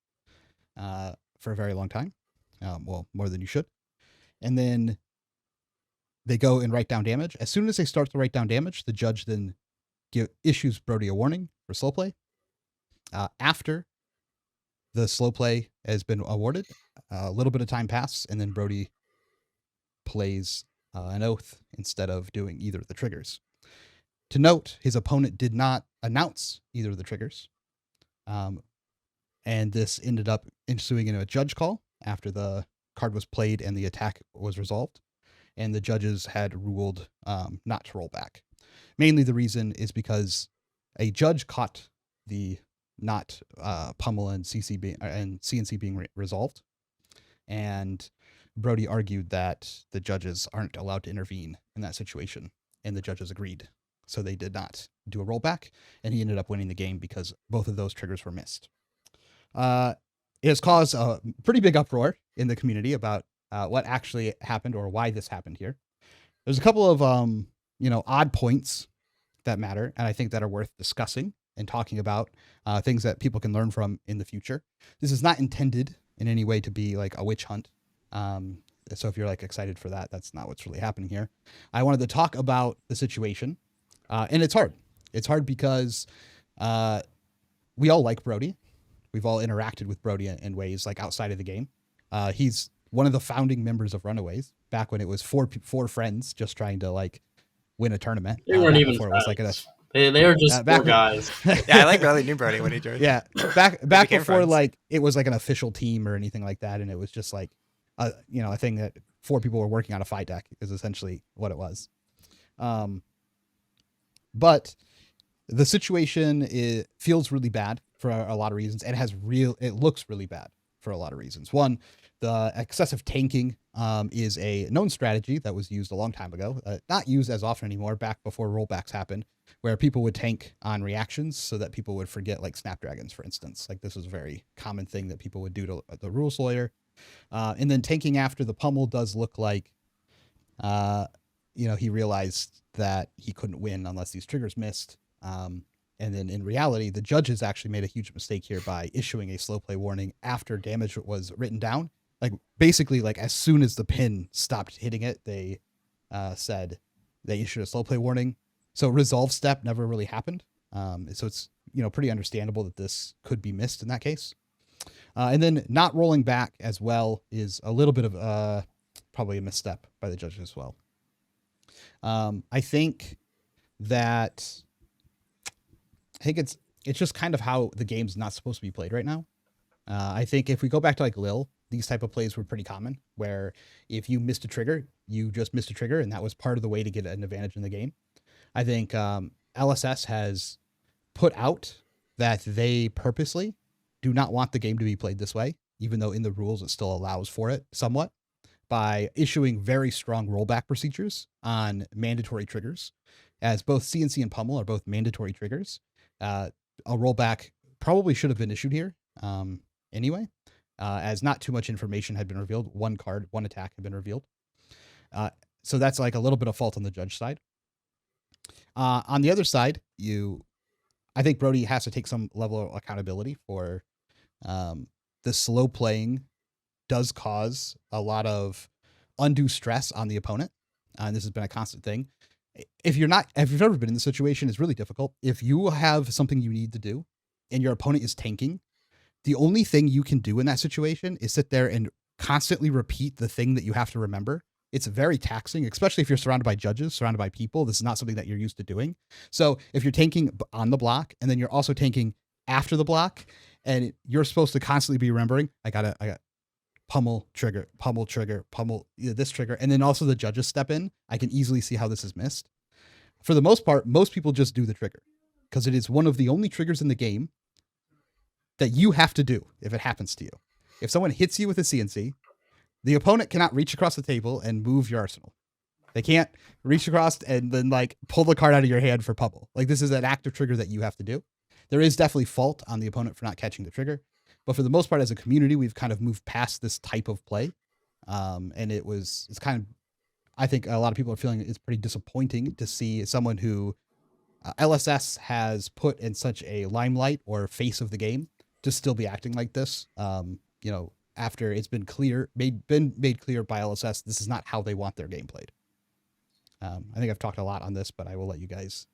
for a very long time. Well, more than you should. And then they go and write down damage. As soon as they start to write down damage, the judge then issues Brody a warning for slow play. After the slow play has been awarded, a little bit of time passes, and then Brody plays an oath instead of doing either of the triggers. To note, his opponent did not announce either of the triggers. And this ended up ensuing in a judge call after the card was played and the attack was resolved. And the judges had ruled not to roll back. Mainly the reason is because a judge caught the not pummel and CNC being resolved. And Brody argued that the judges aren't allowed to intervene in that situation. And the judges agreed. So they did not do a rollback, and he ended up winning the game because both of those triggers were missed. It has caused a pretty big uproar in the community about what actually happened or why this happened here. There's a couple of odd points that matter, and I think that are worth discussing and talking about, things that people can learn from in the future. This is not intended in any way to be like a witch hunt. So if you're like excited for that, that's not what's really happening here. I wanted to talk about the situation. And it's hard. It's hard because we all like Brody. We've all interacted with Brody in ways like outside of the game. He's one of the founding members of Runaways back when it was four friends just trying to like win a tournament. They weren't even before it was like they were just four guys. Yeah, I like really knew Brody when he joined. Yeah, back before friends. like it was like an official team or anything like that, and it was just like a thing that 4 people were working on a fight deck is essentially what it was. But the situation feels really bad for a lot of reasons, and it looks really bad for a lot of reasons. One, the excessive tanking is a known strategy that was used a long time ago, not used as often anymore, back before rollbacks happened, where people would tank on reactions so that people would forget like Snapdragons, for instance. Like this was a very common thing that people would do to the rules lawyer. And then tanking after the pummel does look like he realized that he couldn't win unless these triggers missed. And then in reality, the judges actually made a huge mistake here by issuing a slow play warning after damage was written down. Like basically, like as soon as the pin stopped hitting it, they said they issued a slow play warning. So resolve step never really happened. So it's pretty understandable that this could be missed in that case. And then not rolling back as well is a little bit of probably a misstep by the judges as well. I think it's just kind of how the game's not supposed to be played right now. I think if we go back to like Lil, these type of plays were pretty common, where if you missed a trigger, you just missed a trigger, and that was part of the way to get an advantage in the game. I think LSS has put out that they purposely do not want the game to be played this way, even though in the rules it still allows for it somewhat, by issuing very strong rollback procedures on mandatory triggers, as both CNC and Pummel are both mandatory triggers. A rollback probably should have been issued here anyway, as not too much information had been revealed. One card, one attack had been revealed. So that's like a little bit of fault on the judge side. On the other side, I think Brody has to take some level of accountability for the slow playing does cause a lot of undue stress on the opponent. And this has been a constant thing. If you've ever been in this situation, it's really difficult. If you have something you need to do and your opponent is tanking, the only thing you can do in that situation is sit there and constantly repeat the thing that you have to remember. It's very taxing, especially if you're surrounded by judges, surrounded by people. This is not something that you're used to doing. So if you're tanking on the block and then you're also tanking after the block, and you're supposed to constantly be remembering, I got pummel trigger, pummel this trigger, and then also the judges step in, I can easily see how this is missed. For the most part, most people just do the trigger because it is one of the only triggers in the game that you have to do if it happens to you. If someone hits you with a CNC, the opponent cannot reach across the table and move your arsenal. They can't reach across and then like pull the card out of your hand for pummel. Like this is an active trigger that you have to do. There is definitely fault on the opponent for not catching the trigger, but for the most part, as a community, we've kind of moved past this type of play. And it's kind of, I think a lot of people are feeling it's pretty disappointing to see someone who LSS has put in such a limelight or face of the game to still be acting like this. After it's been made clear by LSS, this is not how they want their game played. I think I've talked a lot on this, but I will let you guys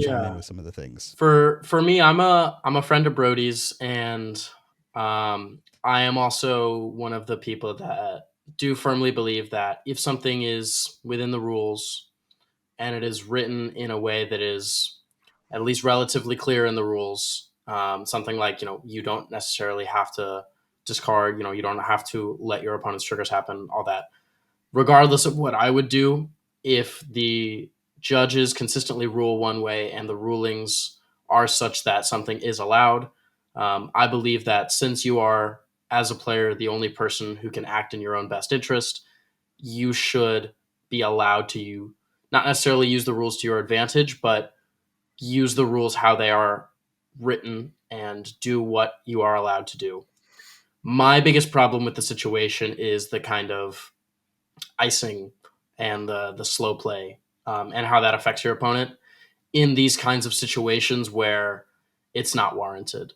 chime in with some of the things. For me, I'm a friend of Brody's, and I am also one of the people that do firmly believe that if something is within the rules and it is written in a way that is at least relatively clear in the rules, something like, you don't necessarily have to discard, you don't have to let your opponent's triggers happen, all that. Regardless of what I would do, if the judges consistently rule one way and the rulings are such that something is allowed, I believe that since you are, as a player, the only person who can act in your own best interest, you should be allowed to not necessarily use the rules to your advantage, but use the rules how they are written and do what you are allowed to do. My biggest problem with the situation is the kind of icing and the slow play and how that affects your opponent in these kinds of situations where it's not warranted.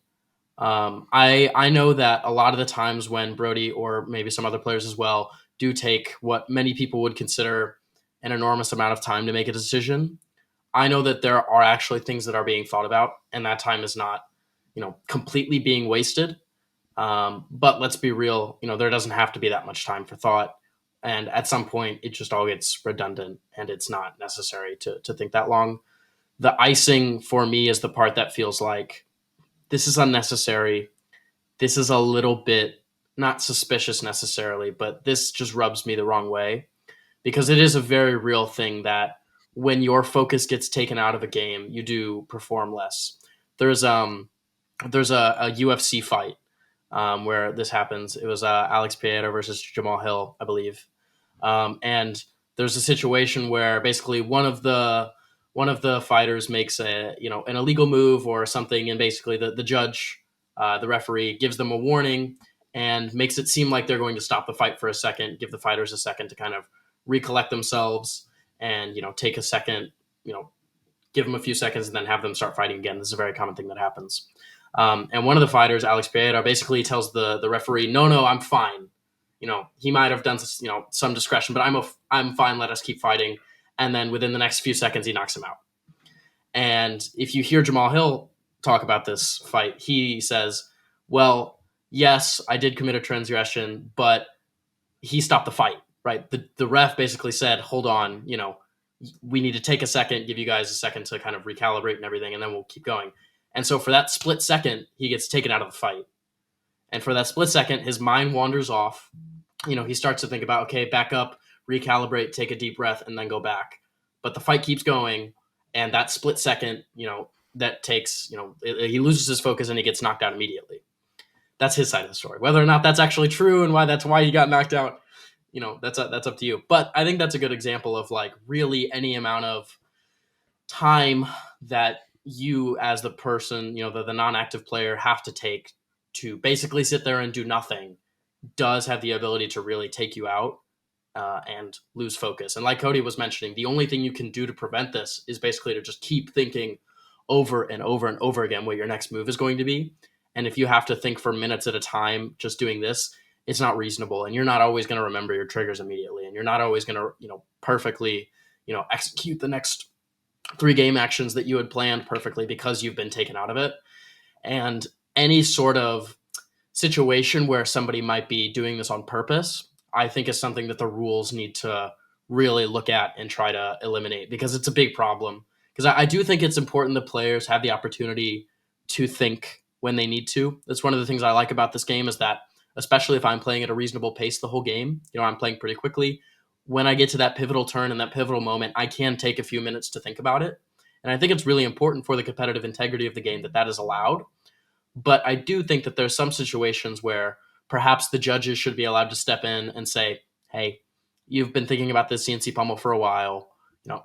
I know that a lot of the times when Brody or maybe some other players as well do take what many people would consider an enormous amount of time to make a decision, I know that there are actually things that are being thought about, and that time is not, completely being wasted. But let's be real, there doesn't have to be that much time for thought. And at some point, it just all gets redundant, and it's not necessary to think that long. The icing for me is the part that feels like this is unnecessary. This is a little bit not suspicious necessarily, but this just rubs me the wrong way, because it is a very real thing that when your focus gets taken out of a game, you do perform less. There's a UFC fight where this happens. It was Alex Pieta versus Jamal Hill, I believe. And there's a situation where basically one of the fighters makes an illegal move or something, and basically the judge, the referee, gives them a warning and makes it seem like they're going to stop the fight for a second, give the fighters a second to kind of recollect themselves. and, take a second, give them a few seconds and then have them start fighting again. This is a very common thing that happens. And one of the fighters, Alex Pereira, basically tells the referee, no, I'm fine. He might have done, some discretion, but I'm fine. Let us keep fighting. And then within the next few seconds, he knocks him out. And if you hear Jamal Hill talk about this fight, he says, well, yes, I did commit a transgression, but he stopped the fight, right? The ref basically said, hold on, we need to take a second, give you guys a second to kind of recalibrate and everything, and then we'll keep going. And so for that split second, he gets taken out of the fight. And for that split second, his mind wanders off. He starts to think about, okay, back up, recalibrate, take a deep breath, and then go back. But the fight keeps going, and that split second, that takes, he loses his focus and he gets knocked out immediately. That's his side of the story. Whether or not that's actually true and why he got knocked out, that's up to you. But I think that's a good example of like really any amount of time that you as the person, the non-active player have to take to basically sit there and do nothing does have the ability to really take you out and lose focus. And like Cody was mentioning, the only thing you can do to prevent this is basically to just keep thinking over and over and over again what your next move is going to be. And if you have to think for minutes at a time just doing this, it's not reasonable. And you're not always going to remember your triggers immediately. And you're not always going to, perfectly, execute the next 3 game actions that you had planned perfectly because you've been taken out of it. And any sort of situation where somebody might be doing this on purpose, I think is something that the rules need to really look at and try to eliminate, because it's a big problem. Because I do think it's important that players have the opportunity to think when they need to. That's one of the things I like about this game, is that especially if I'm playing at a reasonable pace the whole game, I'm playing pretty quickly. When I get to that pivotal turn and that pivotal moment, I can take a few minutes to think about it. And I think it's really important for the competitive integrity of the game that is allowed. But I do think that there's some situations where perhaps the judges should be allowed to step in and say, hey, you've been thinking about this CNC Pummel for a while.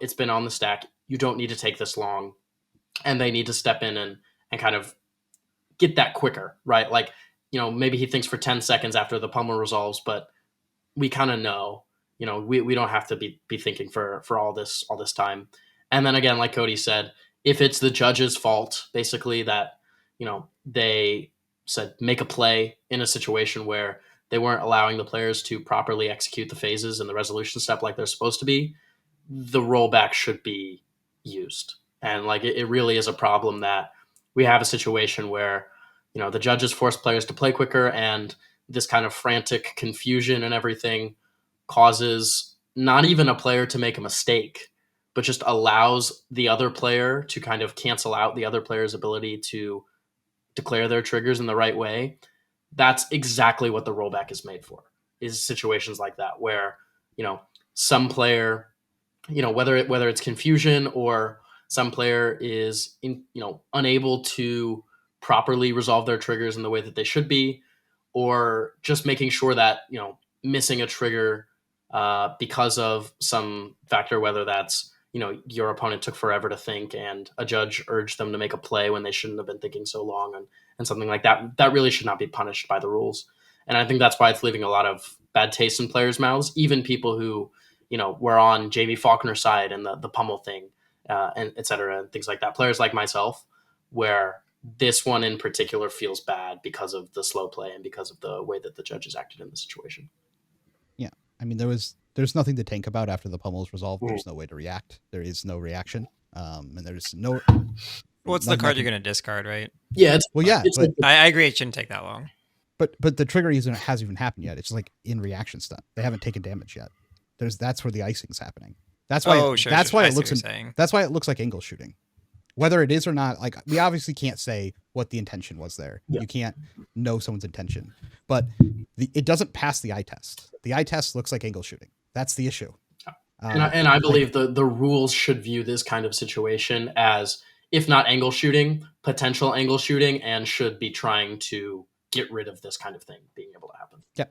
It's been on the stack. You don't need to take this long. And they need to step in and kind of get that quicker, right? Like, maybe he thinks for 10 seconds after the Pummel resolves, but we kind of know, we don't have to be thinking for all this time. And then again, like Cody said, if it's the judge's fault, basically that, they said make a play in a situation where they weren't allowing the players to properly execute the phases and the resolution step like they're supposed to be, the rollback should be used. And like it really is a problem that we have a situation where, the judges force players to play quicker, and this kind of frantic confusion and everything causes not even a player to make a mistake, but just allows the other player to kind of cancel out the other player's ability to declare their triggers in the right way. That's exactly what the rollback is made for, is situations like that where, some player, whether it's confusion or some player is unable to properly resolve their triggers in the way that they should be, or just making sure that, missing a trigger because of some factor, whether that's, your opponent took forever to think and a judge urged them to make a play when they shouldn't have been thinking so long, and something like that, that really should not be punished by the rules. And I think that's why it's leaving a lot of bad taste in players' mouths, even people who, were on Jamie Faulkner's side and the Pummel thing, and et cetera, and things like that. Players like myself, where this one in particular feels bad because of the slow play and because of the way that the judges acted in the situation. Yeah. I mean, there's nothing to tank about after the Pummel is resolved. There's no way to react. There is no reaction. And there's no. What's the card you're going to discard, right? Yeah. I agree. It shouldn't take that long. But the trigger hasn't even happened yet. It's like in reaction stuff. They haven't taken damage yet. That's where the icing's happening. That's why. That's why it looks like angle shooting. Whether it is or not, like, we obviously can't say what the intention was there. Yeah. You can't know someone's intention, but it doesn't pass the eye test. The eye test looks like angle shooting. That's the issue. And I believe the rules should view this kind of situation as, if not angle shooting, potential angle shooting, and should be trying to get rid of this kind of thing being able to happen. Yeah.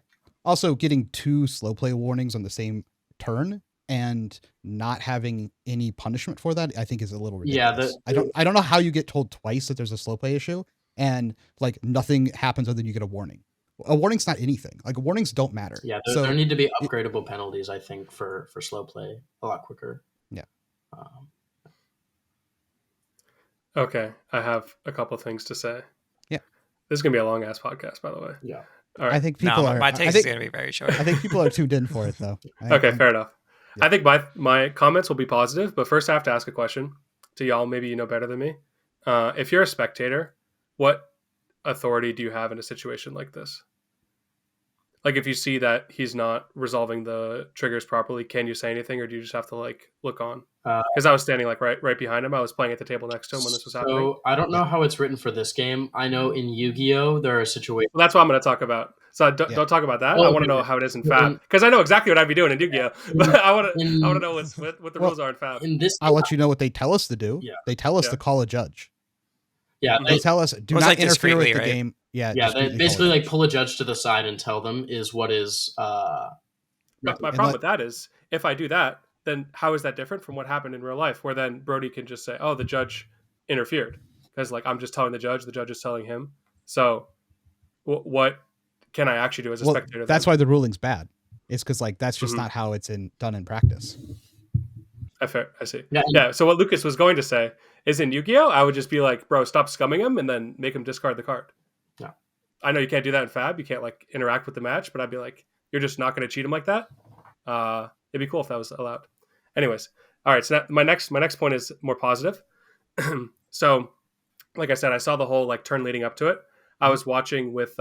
Also, getting 2 slow play warnings on the same turn and not having any punishment for that, I think, is a little ridiculous. Yeah, I don't know how you get told twice that there's a slow play issue and like nothing happens other than you get a warning. A warning's not anything. Like, warnings don't matter. Yeah, there need to be upgradable penalties, I think, for slow play a lot quicker. Um, Okay, I have a couple things to say. Yeah. This is gonna be a long ass podcast, by the way. yeah. All right. I think No, people are. my I take is think going to be very short. I think people are tuned in for it though. Okay, fair enough. Yeah. I think my comments will be positive, but first I have to ask a question to y'all. Maybe you know better than me. If you're a spectator, what authority do you have in a situation like this? Like, if you see that he's not resolving the triggers properly, can you say anything, or do you just have to like look on? Because I was standing like right behind him. I was playing at the table next to him when this was happening. So I don't know how it's written for this game. I know in Yu-Gi-Oh there are situations. Well, that's what I'm going to talk about. So don't, Yeah. don't talk about that. Oh, I want to okay. know how it is in Well, FAB, because I know exactly what I'd be doing in Yu-Gi-Oh. But I want to know what the Well, rules are in FAB. In this, I'll let you know what they tell us to do. Yeah. They tell us Yeah. to call a judge. yeah, They tell us do was not like interfere with discreetly, the right? game. Yeah, they discreetly call a basically like judge. pull a judge to the side and tell them is what is. But my And problem like- with that is, if I do that, then how is that different from what happened in real life, where then Brody can just say, "Oh, the judge interfered," because like I'm just telling the judge is telling him. So, what can I actually do as a Well, spectator? that's then? why the ruling's bad. It's because like that's just Mhm. not how it's done in practice. I see. Yeah. Yeah. So what Lucas was going to say is, in Yu-Gi-Oh, I would just be like, "Bro, stop scumming him," and then make him discard the card. Yeah. I know you can't do that in FAB. You can't like interact with the match, but I'd be like, "You're just not going to cheat him like that." It'd be cool if that was allowed. Anyways, all right. So my next point is more positive. So, like I said, I saw the whole like turn leading up to it. I was watching with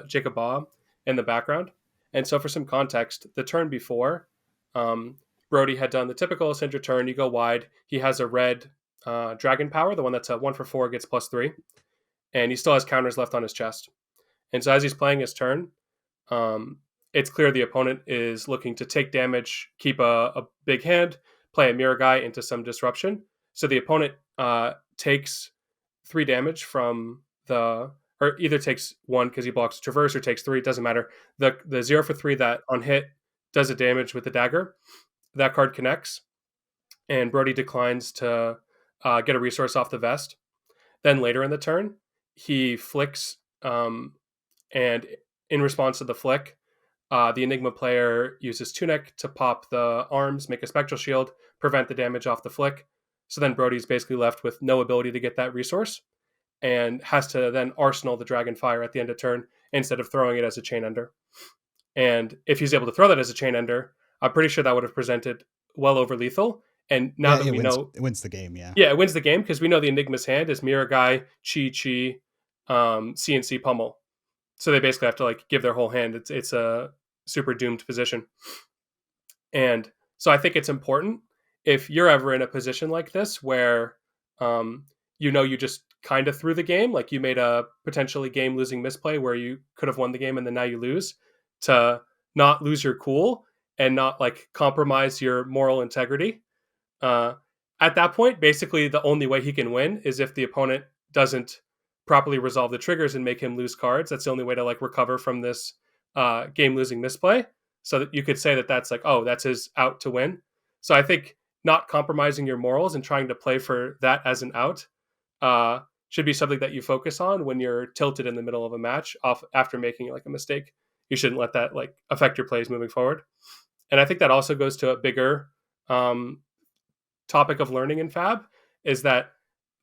Jacob Baugh in the background, and so for some context, the turn before, Brody had done the typical Syndra turn. You go wide. He has a red dragon power, the one that's a 1 for 4, gets +3, and he still has counters left on his chest. And so as he's playing his turn, it's clear the opponent is looking to take damage, keep a big hand, play a mirror guy into some disruption. So the opponent takes 3 damage from or either takes 1 because he blocks traverse, or takes 3. It doesn't matter. The 0 for 3 that on hit does a damage with the dagger. That card connects, and Brody declines to get a resource off the vest. Then later in the turn, he flicks, and in response to the flick, the Enigma player uses Tunic to pop the arms, make a Spectral Shield, prevent the damage off the flick. So then Brody's basically left with no ability to get that resource, and has to then arsenal the Dragon Fire at the end of turn instead of throwing it as a Chain Ender. And if he's able to throw that as a Chain Ender, I'm pretty sure that would have presented well over lethal. And now that we know, it wins the game. Yeah. Yeah, it wins the game because we know the Enigma's hand is Mirror Guy, Chi, CNC Pummel. So they basically have to like give their whole hand. It's a super doomed position. And so I think it's important if you're ever in a position like this where you just kind of threw the game, like you made a potentially game losing misplay where you could have won the game and then now you lose, to not lose your cool and not like compromise your moral integrity. At that point, basically the only way he can win is if the opponent doesn't properly resolve the triggers and make him lose cards. That's the only way to like recover from this game losing misplay. So that you could say that that's like, oh, that's his out to win. So I think not compromising your morals and trying to play for that as an out should be something that you focus on when you're tilted in the middle of a match off after making like a mistake. You shouldn't let that like affect your plays moving forward. And I think that also goes to a bigger topic of learning in FAB, is that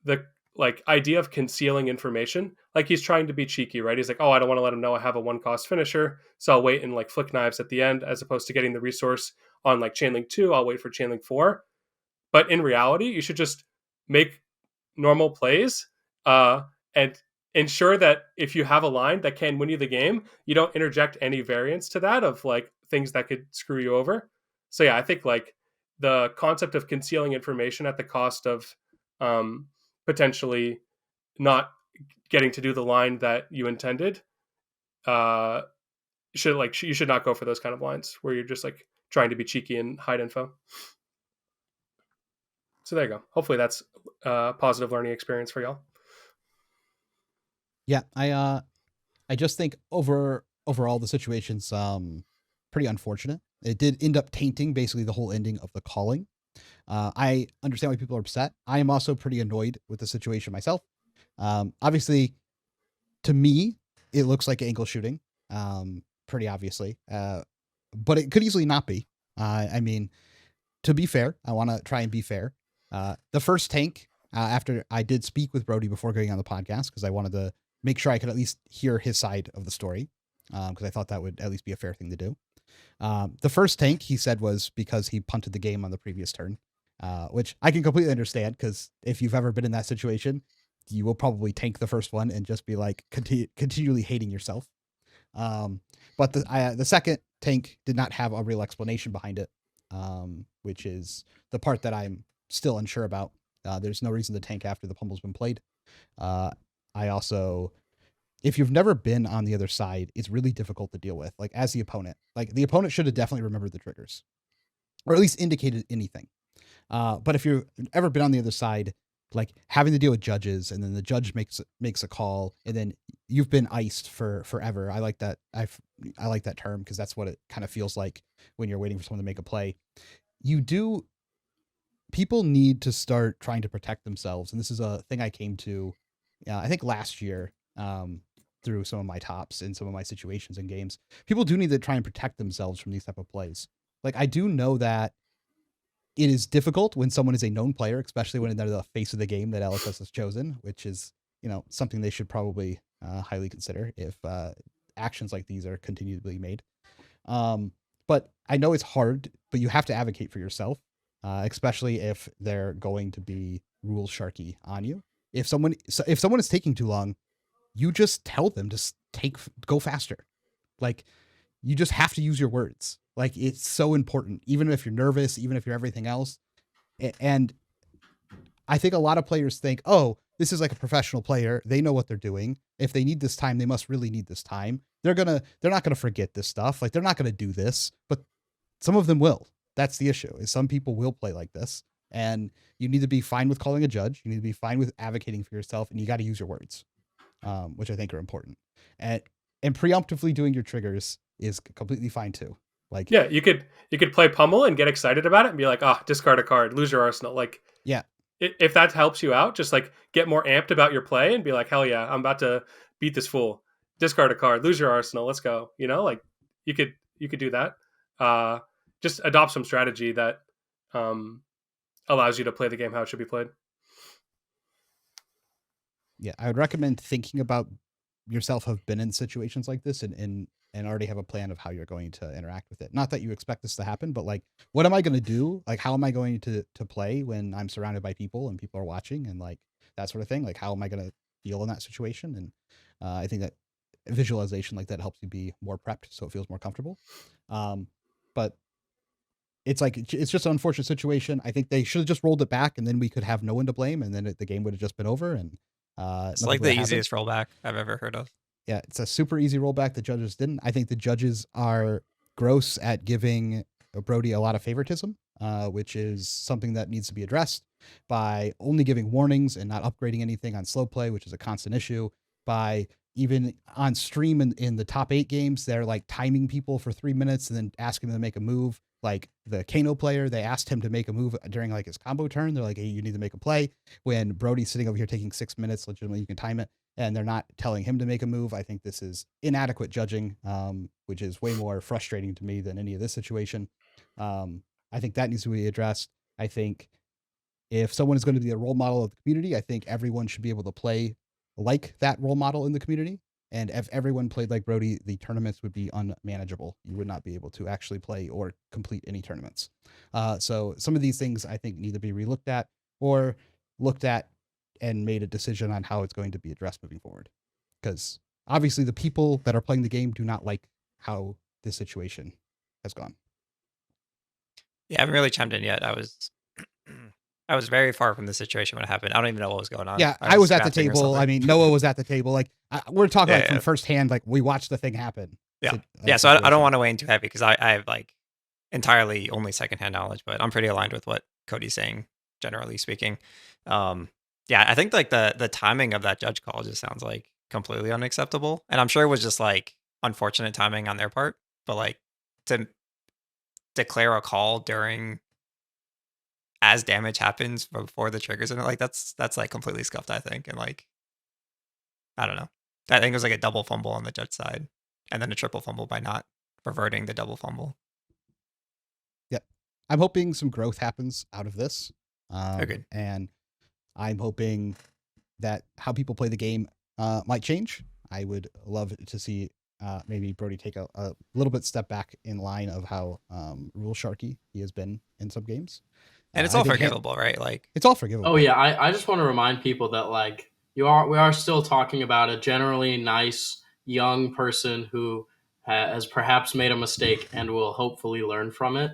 the like idea of concealing information. Like he's trying to be cheeky, right? He's like, oh, I don't want to let him know I have a 1-cost finisher, so I'll wait and like flick knives at the end, as opposed to getting the resource on like Chainlink 2. I'll wait for Chainlink 4. But in reality, you should just make normal plays and ensure that if you have a line that can win you the game, you don't interject any variance to that of like things that could screw you over. So yeah, I think like the concept of concealing information at the cost of potentially not getting to do the line that you intended you should not go for those kind of lines where you're just like trying to be cheeky and hide info. So there you go. Hopefully that's a positive learning experience for y'all. Yeah, I just think overall the situation's pretty unfortunate. It did end up tainting basically the whole ending of the calling. I understand why people are upset. I am also pretty annoyed with the situation myself. Obviously, to me, it looks like angle shooting, pretty obviously, but it could easily not be. I mean, to be fair, I want to try and be fair. The first tank, after I did speak with Brody before going on the podcast, because I wanted to make sure I could at least hear his side of the story, because I thought that would at least be a fair thing to do. The first tank he said was because he punted the game on the previous turn, which I can completely understand, because if you've ever been in that situation, you will probably tank the first one and just be like continually hating yourself. But the second tank did not have a real explanation behind it, which is the part that I'm still unsure about. There's no reason to tank after the Pummel's been played. I also, if you've never been on the other side, it's really difficult to deal with. Like as the opponent, the opponent should have definitely remembered the triggers, or at least indicated anything. But if you've ever been on the other side, like having to deal with judges, and then the judge makes a call, and then you've been iced for forever. I like that. I like that term, because that's what it kind of feels like when you're waiting for someone to make a play. People need to start trying to protect themselves, and this is a thing I came to, I think last year, through some of my tops in some of my situations in games. People do need to try and protect themselves from these type of plays. Like I do know that it is difficult when someone is a known player, especially when they're the face of the game that LSS has chosen, which is, something they should probably highly consider if actions like these are continually made. But I know it's hard, but you have to advocate for yourself, especially if they're going to be rule sharky on you. If someone is taking too long, you just tell them to go faster. Like you just have to use your words. Like it's so important, even if you're nervous, even if you're everything else. And I think a lot of players think, oh, this is like a professional player. They know what they're doing. If they need this time, they must really need this time. They're not going to forget this stuff. Like they're not going to do this, but some of them will. That's the issue, is some people will play like this, and you need to be fine with calling a judge. You need to be fine with advocating for yourself, and you got to use your words, which I think are important. And preemptively doing your triggers is completely fine too. Like, yeah, you could play Pummel and get excited about it and be like, discard a card, lose your arsenal. Like, yeah, if that helps you out, just like get more amped about your play and be like, hell yeah, I'm about to beat this fool. Discard a card, lose your arsenal, let's go. Like you could do that. Just adopt some strategy that allows you to play the game how it should be played. Yeah, I would recommend thinking about yourself have been in situations like this and already have a plan of how you're going to interact with it. Not that you expect this to happen, but like, what am I going to do? Like, how am I going to play when I'm surrounded by people and people are watching and like that sort of thing? Like, how am I going to feel in that situation? And I think that visualization like that helps you be more prepped, so it feels more comfortable. But it's like, it's just an unfortunate situation. I think they should have just rolled it back, and then we could have no one to blame, and then the game would have just been over. And it's like the easiest rollback I've ever heard of. Yeah, it's a super easy rollback. The judges didn't. I think the judges are gross at giving Brody a lot of favoritism, which is something that needs to be addressed by only giving warnings and not upgrading anything on slow play, which is a constant issue. By even on stream in the top 8 games, they're like timing people for 3 minutes and then asking them to make a move. Like the Kano player, they asked him to make a move during like his combo turn. They're like, hey, you need to make a play. When Brody's sitting over here taking 6 minutes, legitimately you can time it, and they're not telling him to make a move. I think this is inadequate judging, which is way more frustrating to me than any of this situation. I think that needs to be addressed. I think if someone is going to be a role model of the community, I think everyone should be able to play like that role model in the community. And if everyone played like Brody, the tournaments would be unmanageable. You would not be able to actually play or complete any tournaments. So some of these things I think need to be relooked at or looked at and made a decision on how it's going to be addressed moving forward. Because obviously the people that are playing the game do not like how this situation has gone. Yeah, I haven't really chimed in yet. I was very far from the situation when it happened. I don't even know what was going on. Yeah, I was at the table. I mean, Noah was at the table. Like we're talking from firsthand. Like we watched the thing happen. Yeah. So I don't want to weigh in too heavy because I have like entirely only secondhand knowledge, but I'm pretty aligned with what Cody's saying, generally speaking. Yeah, I think like the timing of that judge call just sounds like completely unacceptable, and I'm sure it was just like unfortunate timing on their part. But like to declare a call during as damage happens before the triggers and like that's like completely scuffed, I think. And like I don't know, I think it was like a double fumble on the judge side and then a triple fumble by not reverting the double fumble. Yep, I'm hoping some growth happens out of this. Agreed. And I'm hoping that how people play the game might change. I would love to see maybe Brody take a little bit step back in line of how rule sharky he has been in some games. And it's I all think forgivable, right? Like, it's all forgivable. Oh yeah, I just want to remind people that like we are still talking about a generally nice young person who has perhaps made a mistake and will hopefully learn from it.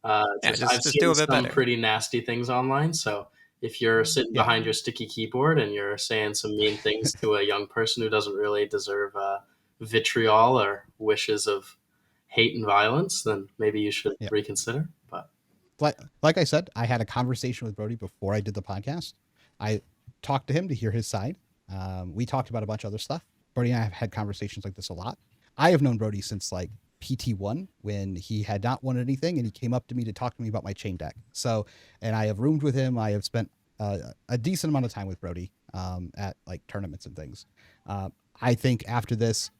yeah, I've just do seen a bit some better. pretty nasty things online, so if you're sitting Yeah. behind your sticky keyboard and you're saying some mean things to a young person who doesn't really deserve vitriol or wishes of hate and violence, then maybe you should Yeah. reconsider. But like I said, I had a conversation with Brody before I did the podcast. I talked to him to hear his side. We talked about a bunch of other stuff. Brody and I have had conversations like this a lot. I have known Brody since like PT1 when he had not won anything, and he came up to me to talk to me about my chain deck. So, and I have roomed with him. I have spent a decent amount of time with Brody at like tournaments and things. I think after this,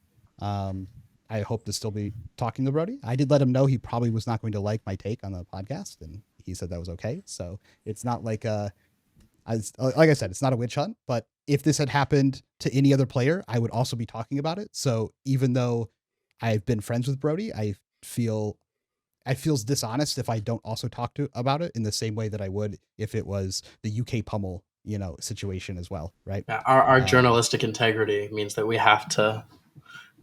I hope to still be talking to Brody. I did let him know he probably was not going to like my take on the podcast, and he said that was okay. So it's not like like I said, it's not a witch hunt. But if this had happened to any other player, I would also be talking about it. So even though I've been friends with Brody, I feels dishonest if I don't also talk about it in the same way that I would if it was the UK Pummel, situation as well, right? yeah, our journalistic integrity means that we have to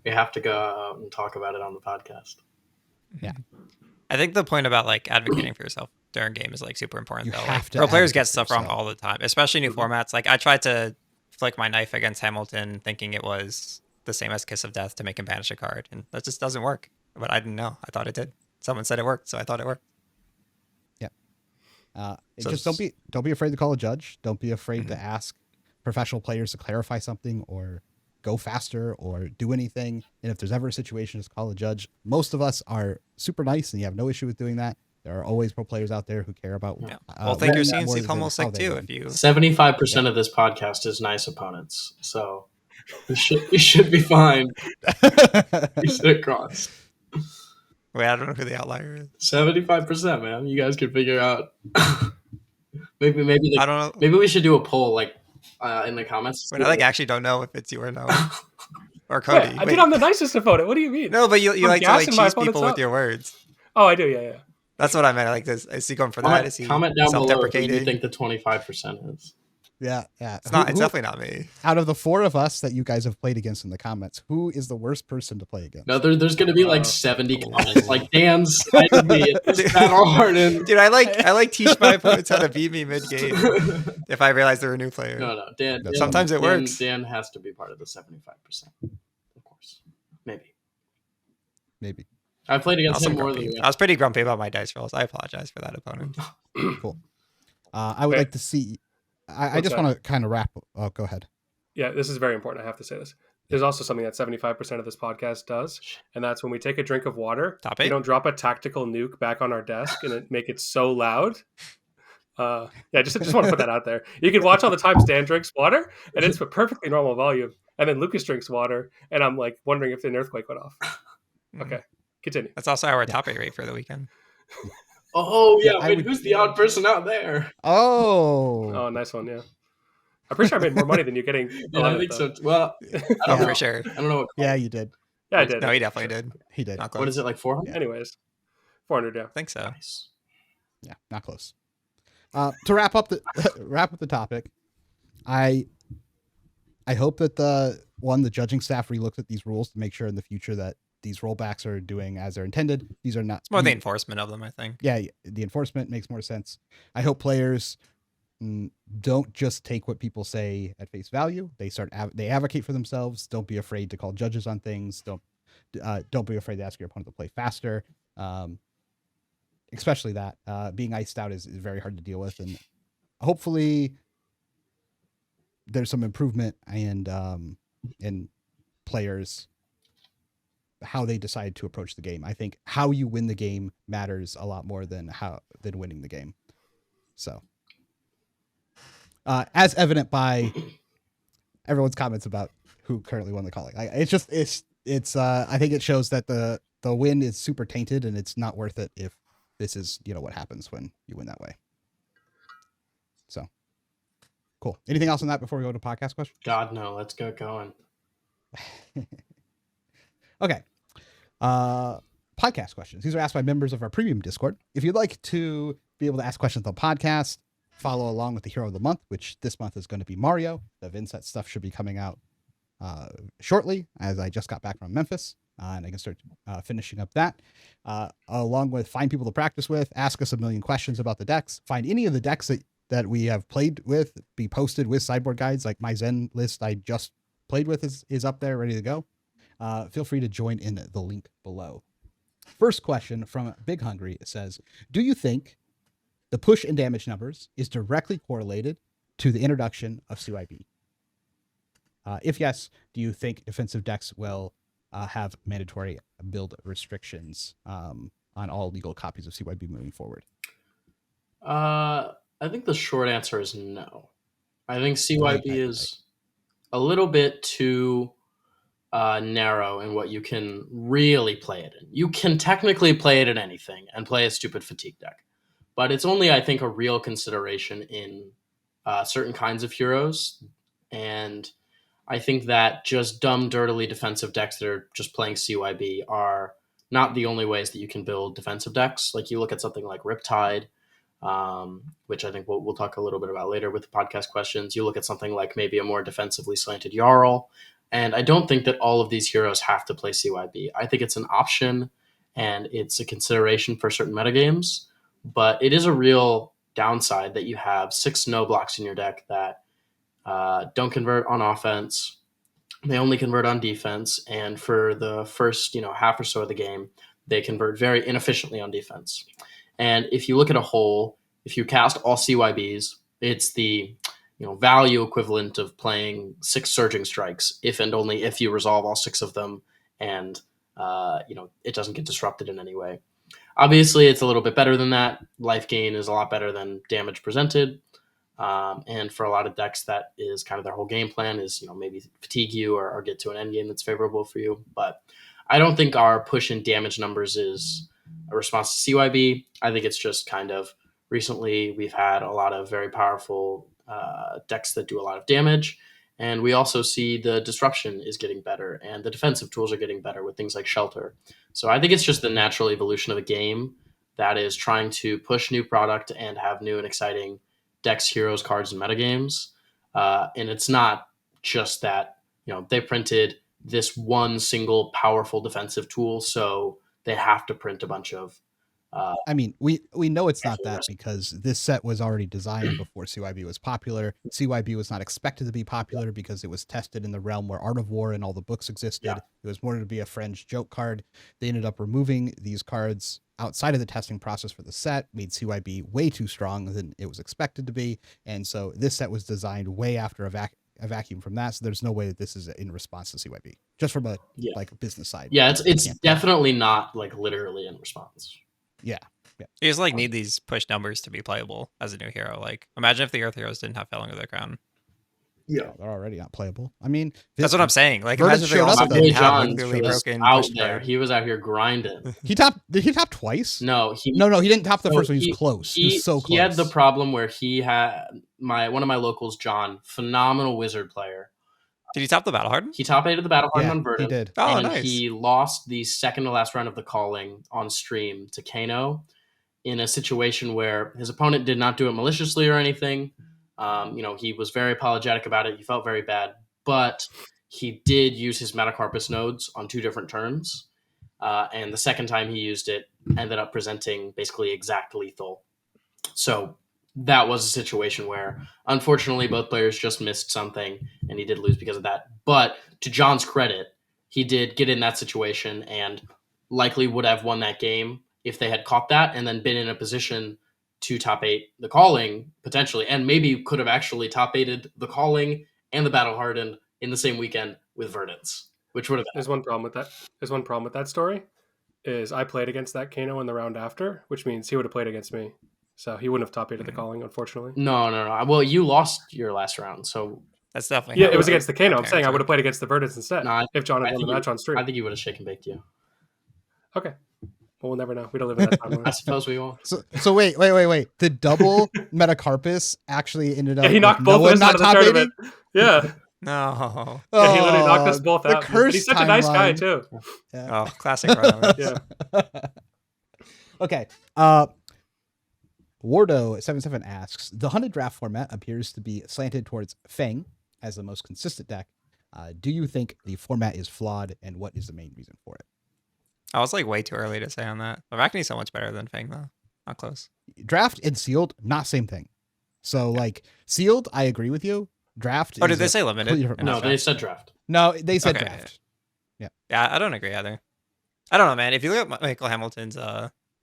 go out and talk about it on the podcast. Yeah. I think the point about like advocating for yourself during game is like super important You though. have Like to pro players advocate get for stuff wrong yourself. all the time, especially new formats. Like I tried to flick my knife against Hamilton thinking it was the same as Kiss of Death to make him banish a card, and that just doesn't work. But I didn't know. I thought it did. Someone said it worked, so I thought it worked. So Just don't be afraid to call a judge. Don't be afraid to ask professional players to clarify something or go faster or do anything. And if there's ever a situation, just call a judge. Most of us are super nice, and you have no issue with doing that. There are always pro players out there who care about. Yeah. Well, think your more CNC than Pummel how sick they too. win. If you 75% of this podcast is nice opponents, so you should be fine. You sit across. wait, I don't know who the outlier is. 75%, man. You guys can figure out. maybe I don't know. maybe we should do a poll like in the comments. Wait, I like actually don't know if it's you or no. Or Cody. Wait, dude, I'm the nicest opponent. What do you mean? No, but you I'm like to like gassing my cheese opponents people with up. your words. Oh, I do. Yeah. That's what I meant. Like this. Is he going for that? Is he Comment down below who self-deprecating? you think the 25% is. Yeah. It's not. It's definitely not me. Out of the four of us that you guys have played against in the comments, who is the worst person to play against? No, there's going to be like 70 comments. Like Dan's is that hardened. Dude, I like teach my opponents how to beat me mid game if I realize they're a new player. No, Dan. Sometimes it works. Dan has to be part of the 75%. Of course, maybe. I've played against him more than you. I was pretty grumpy about my dice rolls. I apologize for that opponent. Cool. I would like to see. I just want to kind of wrap. Oh, go ahead. Yeah, this is very important. I have to say this. There's also something that 75% of this podcast does, and that's when we take a drink of water, we don't drop a tactical nuke back on our desk and make it so loud. Just want to put that out there. You can watch all the times Dan drinks water, and it's a perfectly normal volume, and then Lucas drinks water, and I'm like wondering if an earthquake went off. Okay, continue. That's also our top rate for the weekend. Oh yeah, wait, who's the odd person out there? Oh, nice one. Yeah, I'm pretty sure I made more money than you getting. Yeah, I think so. Well, I don't know. For sure. I don't know. Yeah, you did. Yeah, I did. No, he definitely did. He did. Not close. What is it, like 400? Anyways, 400. Yeah, I think so. Nice. Yeah, not close. To wrap up the topic, I hope that the judging staff relooks at these rules to make sure in the future that these rollbacks are doing as they're intended. These are not. It's more the enforcement of them, I think. Yeah, the enforcement makes more sense. I hope players don't just take what people say at face value. They advocate for themselves. Don't be afraid to call judges on things. Don't be afraid to ask your opponent to play faster. Especially that being iced out is very hard to deal with, and hopefully there's some improvement in players how they decide to approach the game. I think how you win the game matters a lot more than winning the game. So, as evident by everyone's comments about who currently won the calling, I think it shows that the win is super tainted, and it's not worth it if this is what happens when you win that way. So cool. Anything else on that before we go to podcast questions? God, no. Let's get going. Okay. Podcast questions. These are asked by members of our premium Discord. If you'd like to be able to ask questions on the podcast, follow along with the hero of the month, which this month is going to be Mario. The Vincent stuff should be coming out shortly, as I just got back from Memphis, and I can start finishing up that, along with find people to practice with, ask us a million questions about the decks, find any of the decks that we have played with, be posted with sideboard guides. Like my Zen list I just played with is up there, ready to go. Feel free to join in the link below. First question from Big Hungry says, do you think the push and damage numbers is directly correlated to the introduction of CYB? If yes, do you think defensive decks will have mandatory build restrictions on all legal copies of CYB moving forward? I think the short answer is no. I think CYB is a little bit too narrow in what you can really play it in. You can technically play it in anything and play a stupid fatigue deck, but it's only, I think, a real consideration in certain kinds of heroes. And I think that just dumb, dirtily defensive decks that are just playing CYB are not the only ways that you can build defensive decks. Like you look at something like Riptide, which I think we'll talk a little bit about later with the podcast questions. You look at something like maybe a more defensively slanted Jarl, and I don't think that all of these heroes have to play CYB. I think it's an option and it's a consideration for certain metagames, but it is a real downside that you have 6 no blocks in your deck that don't convert on offense. They only convert on defense, and for the first half or so of the game, they convert very inefficiently on defense. And if you look at a whole, if you cast all CYBs, it's the value equivalent of playing 6 Surging Strikes, if and only if you resolve all 6 of them, and it doesn't get disrupted in any way. Obviously, it's a little bit better than that. Life gain is a lot better than damage presented. And for a lot of decks, that is kind of their whole game plan is, maybe fatigue you or get to an end game that's favorable for you. But I don't think our push in damage numbers is a response to CYB. I think it's just kind of recently we've had a lot of very powerful decks that do a lot of damage. And we also see the disruption is getting better and the defensive tools are getting better with things like Shelter. So I think it's just the natural evolution of the game that is trying to push new product and have new and exciting decks, heroes, cards, and metagames. And it's not just that, they printed this one single powerful defensive tool, so they have to print a bunch of I mean, we know it's not that because this set was already designed before CYB was popular. CYB was not expected to be popular because it was tested in the realm where Art of War and all the books existed. Yeah. It was more to be a fringe joke card. They ended up removing these cards outside of the testing process for the set, made CYB way too strong than it was expected to be. And so this set was designed way after a vacuum from that. So there's no way that this is in response to CYB, just from a business side. Yeah, it's definitely not like literally in response. Yeah. You just need these push numbers to be playable as a new hero. Like, imagine if the Earth heroes didn't have Felling of the Crown. Yeah, they're already not playable. I mean, that's what I'm saying. Like, Verdant imagine if they also showed up, didn't have John really was broken out push there. card. He was out here grinding. Did he top twice? No, he didn't top the first one. He was close. He was so close. He had the problem where he had one of my locals, John, phenomenal wizard player. Did he top the Battle Hardened? He top 8 of the Battle Hardened on Verdant. He did. Oh, and nice. He lost the second to last round of the Calling on stream to Kano in a situation where his opponent did not do it maliciously or anything. He was very apologetic about it. He felt very bad, but he did use his Metacarpus nodes on 2 different turns. And the second time he used it ended up presenting basically exact lethal. So that was a situation where, unfortunately, both players just missed something, and he did lose because of that. But to John's credit, he did get in that situation and likely would have won that game if they had caught that and then been in a position to top 8 the Calling, potentially, and maybe could have actually top 8'd the Calling and the Battle Hardened in the same weekend with Verdants, which would have been. There's one problem with that story, is I played against that Kano in the round after, which means he would have played against me. So he wouldn't have top 8'd the Calling, unfortunately. No. Well, you lost your last round, so That's definitely it was against the Kano. I'm saying I would have played against the Verdants instead No, if John had won the match on stream. I think he would have shake and baked you. Okay. Well, we'll never know. We don't live in that I timeline. suppose we won't. So wait. The double Metacarpus actually ended up. Yeah, he knocked with both no of one us not out of the top tournament. 80? Yeah. No. Yeah, he literally knocked us Oh, both the out. But he's cursed such a nice guy timeline. too. Yeah. Oh, classic Runaways. Yeah. Okay. Wardo77 asks, the hunted draft format appears to be slanted towards Fang as the most consistent deck. Do you think the format is flawed, and what is the main reason for it? I was like way too early to say on that. Arachne's so much better than Fang though. Not close. Draft and sealed, not same thing. So like sealed, I agree with you. Draft. Oh, did is they a say completely limited? different in No, this monster. they draft? said draft. No, they said Okay. draft. Yeah, I don't agree either. I don't know, man. If you look at Michael Hamilton's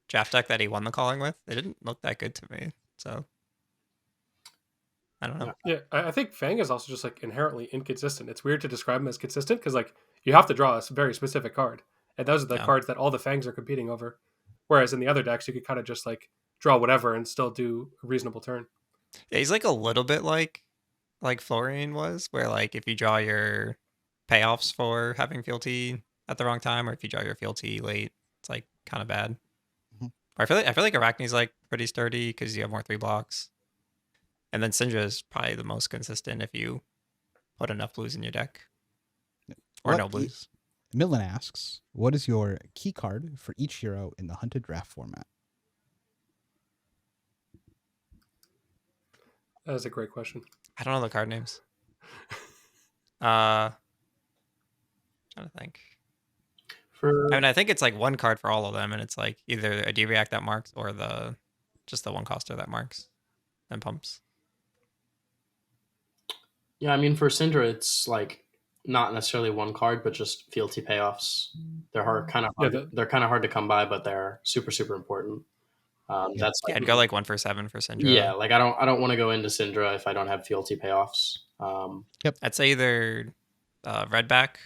draft deck that he won the calling with, it didn't look that good to me. So I don't know. Yeah, I think Fang is also just like inherently inconsistent. It's weird to describe him as consistent because like you have to draw a very specific card, and those are the Yeah. cards that all the Fangs are competing over. Whereas in the other decks, you could kind of just like draw whatever and still do a reasonable turn. Yeah, he's like a little bit like Florian was, where like if you draw your payoffs for having fealty at the wrong time, or if you draw your fealty late, it's like kind of bad. Mhm. Or I feel like Arachne's like pretty sturdy because you have more 3 blocks, and then Syndra is probably the most consistent if you put enough blues in your deck, or What no blues. Millen asks, what is your key card for each hero in the hunted draft format? That is a great question. I don't know the card names. Trying to think. For I mean, I think it's like one card for all of them, and it's like either a D-React that marks or just the one coster that marks and pumps. yeah, I mean for Syndra, it's like not necessarily one card, but just fealty payoffs. They're kind of Yeah, hard. They're kind of hard to come by, but they're super super important. Yeah. That's Yeah, like, I'd go like 1 for 7 for Syndra. yeah, like I don't want to go into Syndra if I don't have fealty payoffs. I'd say either Redback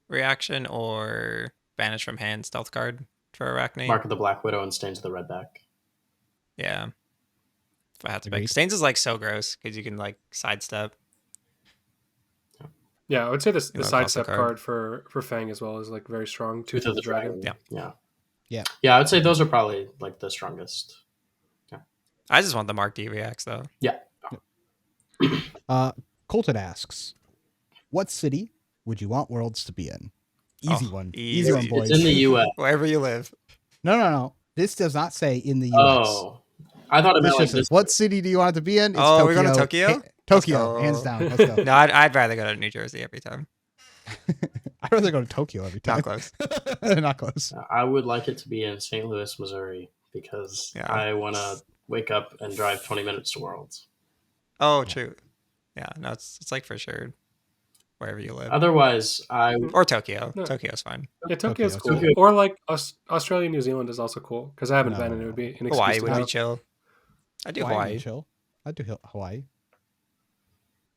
reaction or Banish from Hand stealth card for Arachne. Mark of the Black Widow and Stains of the Redback. Yeah. If I had to pick. Agreed. Stains is like so gross because you can like sidestep. Yeah, I would say this You the know, classic sidestep card. card for Fang as well is like very strong. Tooth of the Dragon. Yeah. Yeah. I would say those are probably like the strongest. I just want the Mark D reacts though. Colton asks, what city would you want Worlds to be in? Easy Oh, one. easy. Easy one, boys. It's in the U.S. Wherever you live. No. This does not say in the U.S. Oh, I thought it This meant like just says, this. what city do you want it to be in? It's Oh, we're going to Tokyo? Tokyo, go. hands down. Let's go. No, I'd rather go to New Jersey every time. I'd rather go to Tokyo every time. Not close. Not close. I would like it to be in St. Louis, Missouri, because Yeah. I want to wake up and drive 20 minutes to Worlds. Oh, true. Yeah, no, it's like for sure wherever you live. Otherwise, Or Tokyo. No. Tokyo's fine. Yeah, Tokyo's Tokyo. cool. Or like Australia, New Zealand is also cool because I haven't been and it would be an excuse Hawaii to would go. be chill. I'd do Hawaii. Hawaii. Chill. I'd do Hawaii.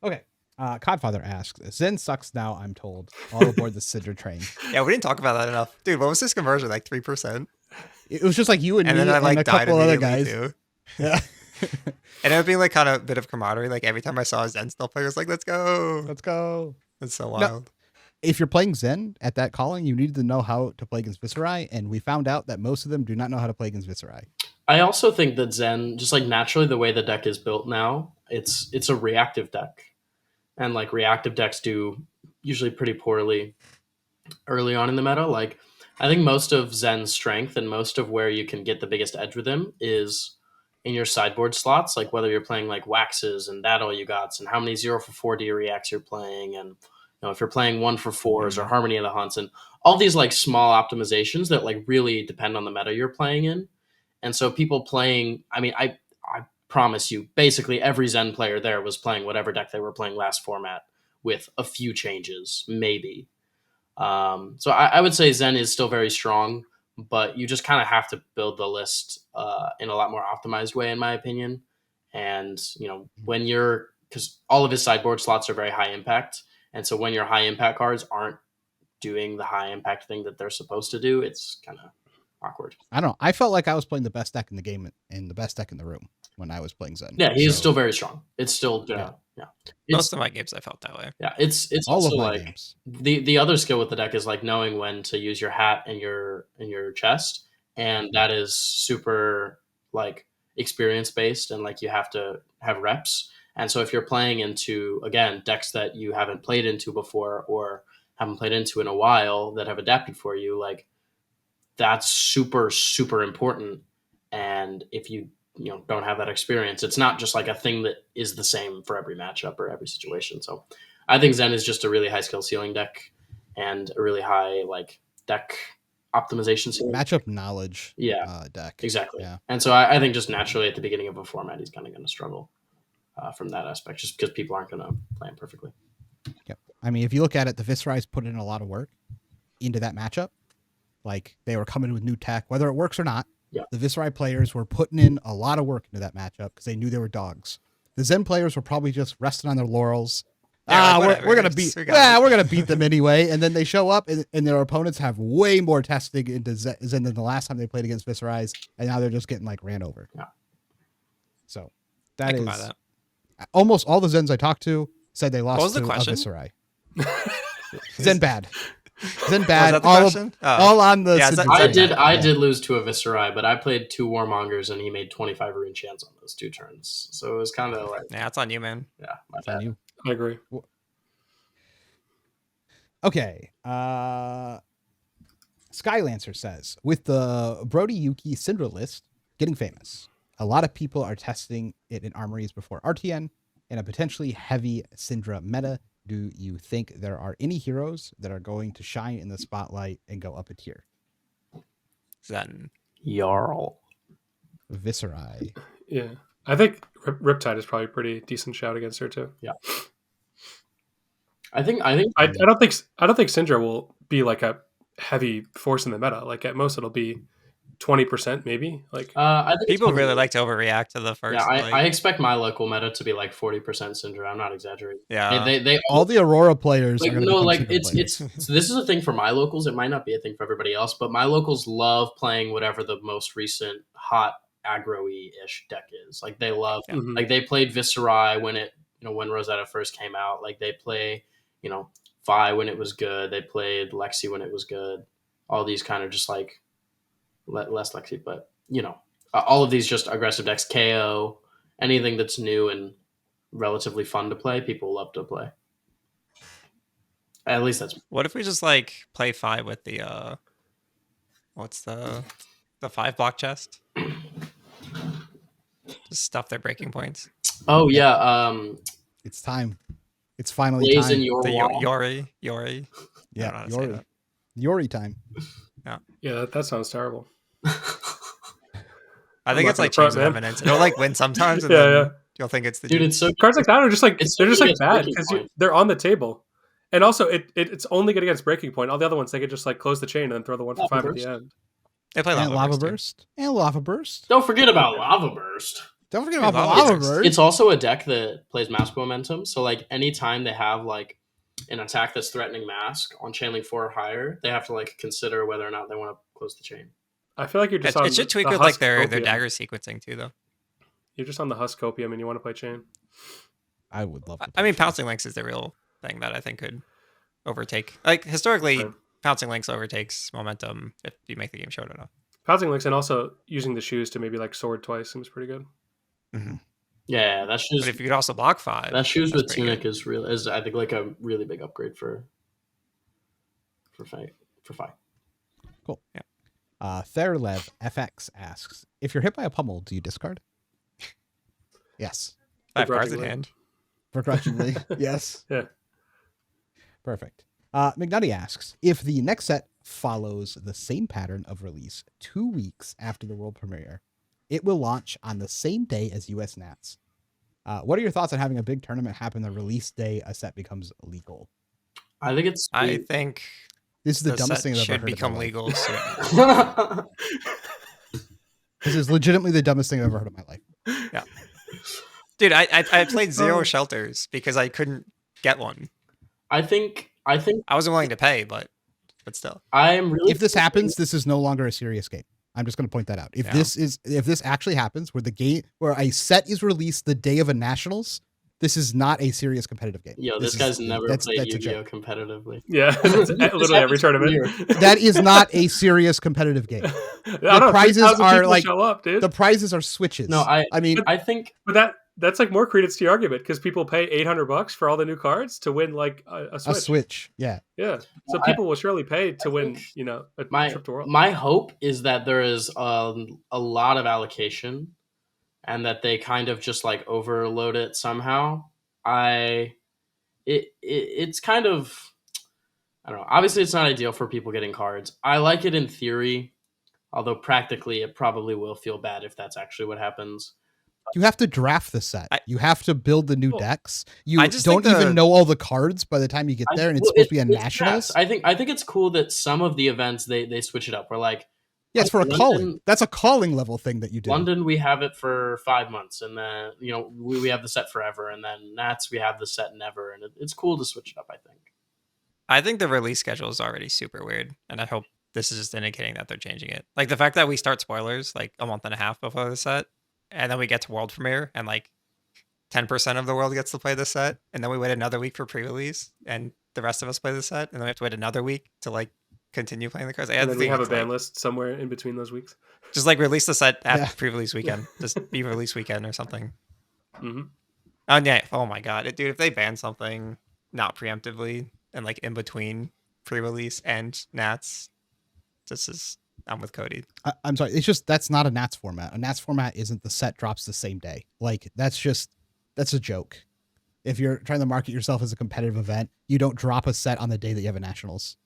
Okay. Codfather asks, Zen sucks now, I'm told. All aboard the Sidra train. Yeah, we didn't talk about that enough. Dude, what was this conversion? Like 3%? It was just like you and, And me then I and like a died couple other immediately guys. too. Yeah. And it would be like kind of a bit of camaraderie. Like every time I saw a Zen still player, I was like, let's go. Let's go. That's so wild. If you're playing Zen at that calling, you needed to know how to play against Viserai, and we found out that most of them do not know how to play against Viserai. I also think that Zen, just like naturally the way the deck is built now, it's a reactive deck. And like reactive decks do usually pretty poorly early on in the meta. Like I think most of Zen's strength and most of where you can get the biggest edge with him is in your sideboard slots, like whether you're playing like Waxes and that all you gots and how many 0 for 4D reacts you're playing, and if you're playing 1 for 4s or Harmony of the Hunts and all these like small optimizations that like really depend on the meta you're playing in. And so people playing, I mean, I promise you, basically every Zen player there was playing whatever deck they were playing last format with a few changes, maybe. So I would say Zen is still very strong, but you just kind of have to build the list in a lot more optimized way, in my opinion. And, when because all of his sideboard slots are very high impact. And so when your high impact cards aren't doing the high impact thing that they're supposed to do, it's kind of awkward. I don't know. I felt like I was playing the best deck in the game and the best deck in the room when I was playing Zen. Yeah, he is So, still very strong. It's still, Yeah. Most of my games I felt that way. Yeah, it's all also of my like games. the other skill with the deck is like knowing when to use your hat and your chest and that is super like experience based, and like you have to have reps. And so if you're playing into, again, decks that you haven't played into before or haven't played into in a while that have adapted for you, like that's super, super important. And if you don't have that experience, it's not just like a thing that is the same for every matchup or every situation. So I think Zen is just a really high skill ceiling deck and a really high like deck optimization ceiling. Matchup knowledge deck. Exactly. Yeah. And so I think just naturally at the beginning of a format, he's kind of going to struggle from that aspect, just because people aren't going to play him perfectly. Yep. I mean, if you look at it, the Viscerais put in a lot of work into that matchup. Like they were coming with new tech, whether it works or not. Yeah. The Viscerai players were putting in a lot of work into that matchup because they knew they were dogs. The Zen players were probably just resting on their laurels. We're gonna beat. We're gonna beat them anyway. And then they show up, and their opponents have way more testing into Zen than the last time they played against Viscerais, and now they're just getting like ran over. Yeah. So that is that. Almost all the Zens I talked to said they lost to a question? Viscerai. Zen bad. Zen bad. Was All on the. Yeah, I did lose to a Viscerai, but I played 2 Warmongers and he made 25 Rune Chants on those 2 turns. So it was kind of like, yeah, it's on you, man. yeah, my It's on bad. you. I agree. Okay. Skylancer says, with the Brody Yuki Syndra list getting famous, a lot of people are testing it in armories before RTN in a potentially heavy Syndra meta. Do you think there are any heroes that are going to shine in the spotlight and go up a tier? Zen. Jarl. Viscerai. Yeah, I think Riptide is probably a pretty decent shout against her too. Yeah. I don't think Syndra will be like a heavy force in the meta. Like at most it'll be 20% maybe. Like I think people really like to overreact to the first. Yeah, I expect my local meta to be like 40% Syndra. I'm not exaggerating. Yeah, they all the Aurora players like, are going to it's so this is a thing for my locals. It might not be a thing for everybody else, but my locals love playing whatever the most recent hot aggro-y ish deck is. Like they love like they played Viscerai when it when Rosetta first came out. Like they play Fi when it was good. They played Lexi when it was good. All these kind of just like less Lexi, but all of these just aggressive decks, KO, anything that's new and relatively fun to play, people love to play. At least that's. What if we just like play 5 with the what's the 5 block chest? Just stuff their breaking points. Oh yeah, it's time. It's finally Blaze time. in your wall. Yori. Yeah, Yori time. Yeah, that sounds terrible. I think it's like change of eminence. It'll like win sometimes, and then you'll think it's the dude. It's so cards like that are just like they're just like bad Breaking because Point. they're on the table, and also it's only good against Breaking Point. All the other ones they could just like close the chain and then throw the 1 for 5 at the end. They play Lava Burst. And Lava Burst. Don't forget about Lava Burst. Don't forget about Lava Burst. It's also a deck that plays Mask Momentum. So like anytime they have like an attack that's threatening Mask on Chainlink 4 or higher, they have to like consider whether or not they want to close the chain. I feel like you're just it should tweak with like their dagger sequencing too, though. You're just on the Husk Copium and you want to play chain. I would love to. I mean, Pouncing Links is the real thing that I think could overtake. Like historically, Pouncing Links overtakes momentum if you make the game short enough. Pouncing Links and also using the shoes to maybe like sword twice seems pretty good. Mm-hmm. Yeah, that shoes. But if you could also block 5, that shoes with Tunic is I think like a really big upgrade for fight. Cool. Yeah. Therlev FX asks, if you're hit by a pummel, do you discard? Yes. 5 cards in hand. Begrudgingly. Yes. Yeah. Perfect. McNutty asks, if the next set follows the same pattern of release 2 weeks after the world premiere, it will launch on the same day as US Nats. What are your thoughts on having a big tournament happen the release day a set becomes legal? I think this is the dumbest thing I've ever heard. Should become legal soon. This is legitimately the dumbest thing I've ever heard in my life. Yeah. Dude, I played 0 shelters because I couldn't get one. I think I wasn't willing to pay, but still. If this happens, this is no longer a serious game. I'm just going to point that out. If this actually happens, where a set is released the day of a nationals, This is not a serious competitive game. Yo, this guy's never played Yu-Gi-Oh competitively. Yeah, that's literally every tournament. That is not a serious competitive game. The prizes are like show up, dude. The prizes are switches. No, I mean, I think, but that's like more credence to your argument because people pay $800 for all the new cards to win like a Switch. A Switch, yeah. So people will surely pay to win, a trip to World. My hope is that there is a lot of allocation, and that they kind of just like overload it somehow. It's kind of, I don't know. Obviously, it's not ideal for people getting cards. I like it in theory, although practically it probably will feel bad if that's actually what happens. You have to draft the set. You have to build the new decks. You I just don't think even know all the cards by the time you get there, and it's supposed to be a nationals. I think it's cool that some of the events they switch it up. We're like, yeah, it's for a calling. That's a calling level thing that you do. London, we have it for 5 months, and then we have the set forever, and then Nats, we have the set never, and it's cool to switch it up. I think the release schedule is already super weird, and I hope this is just indicating that they're changing it. Like the fact that we start spoilers like a month and a half before the set, and then we get to world premiere, and like 10% of the world gets to play the set, and then we wait another week for pre-release, and the rest of us play the set, and then we have to wait another week to like continue playing the cards. And then we have a ban list somewhere in between those weeks. Just like release the set after pre-release weekend. Just be release weekend or something. Mm-hmm. Oh yeah! Oh my god, dude! If they ban something not preemptively and like in between pre-release and Nats, I'm with Cody. I'm sorry. It's just that's not a Nats format. A Nats format isn't the set drops the same day. Like that's a joke. If you're trying to market yourself as a competitive event, you don't drop a set on the day that you have a nationals.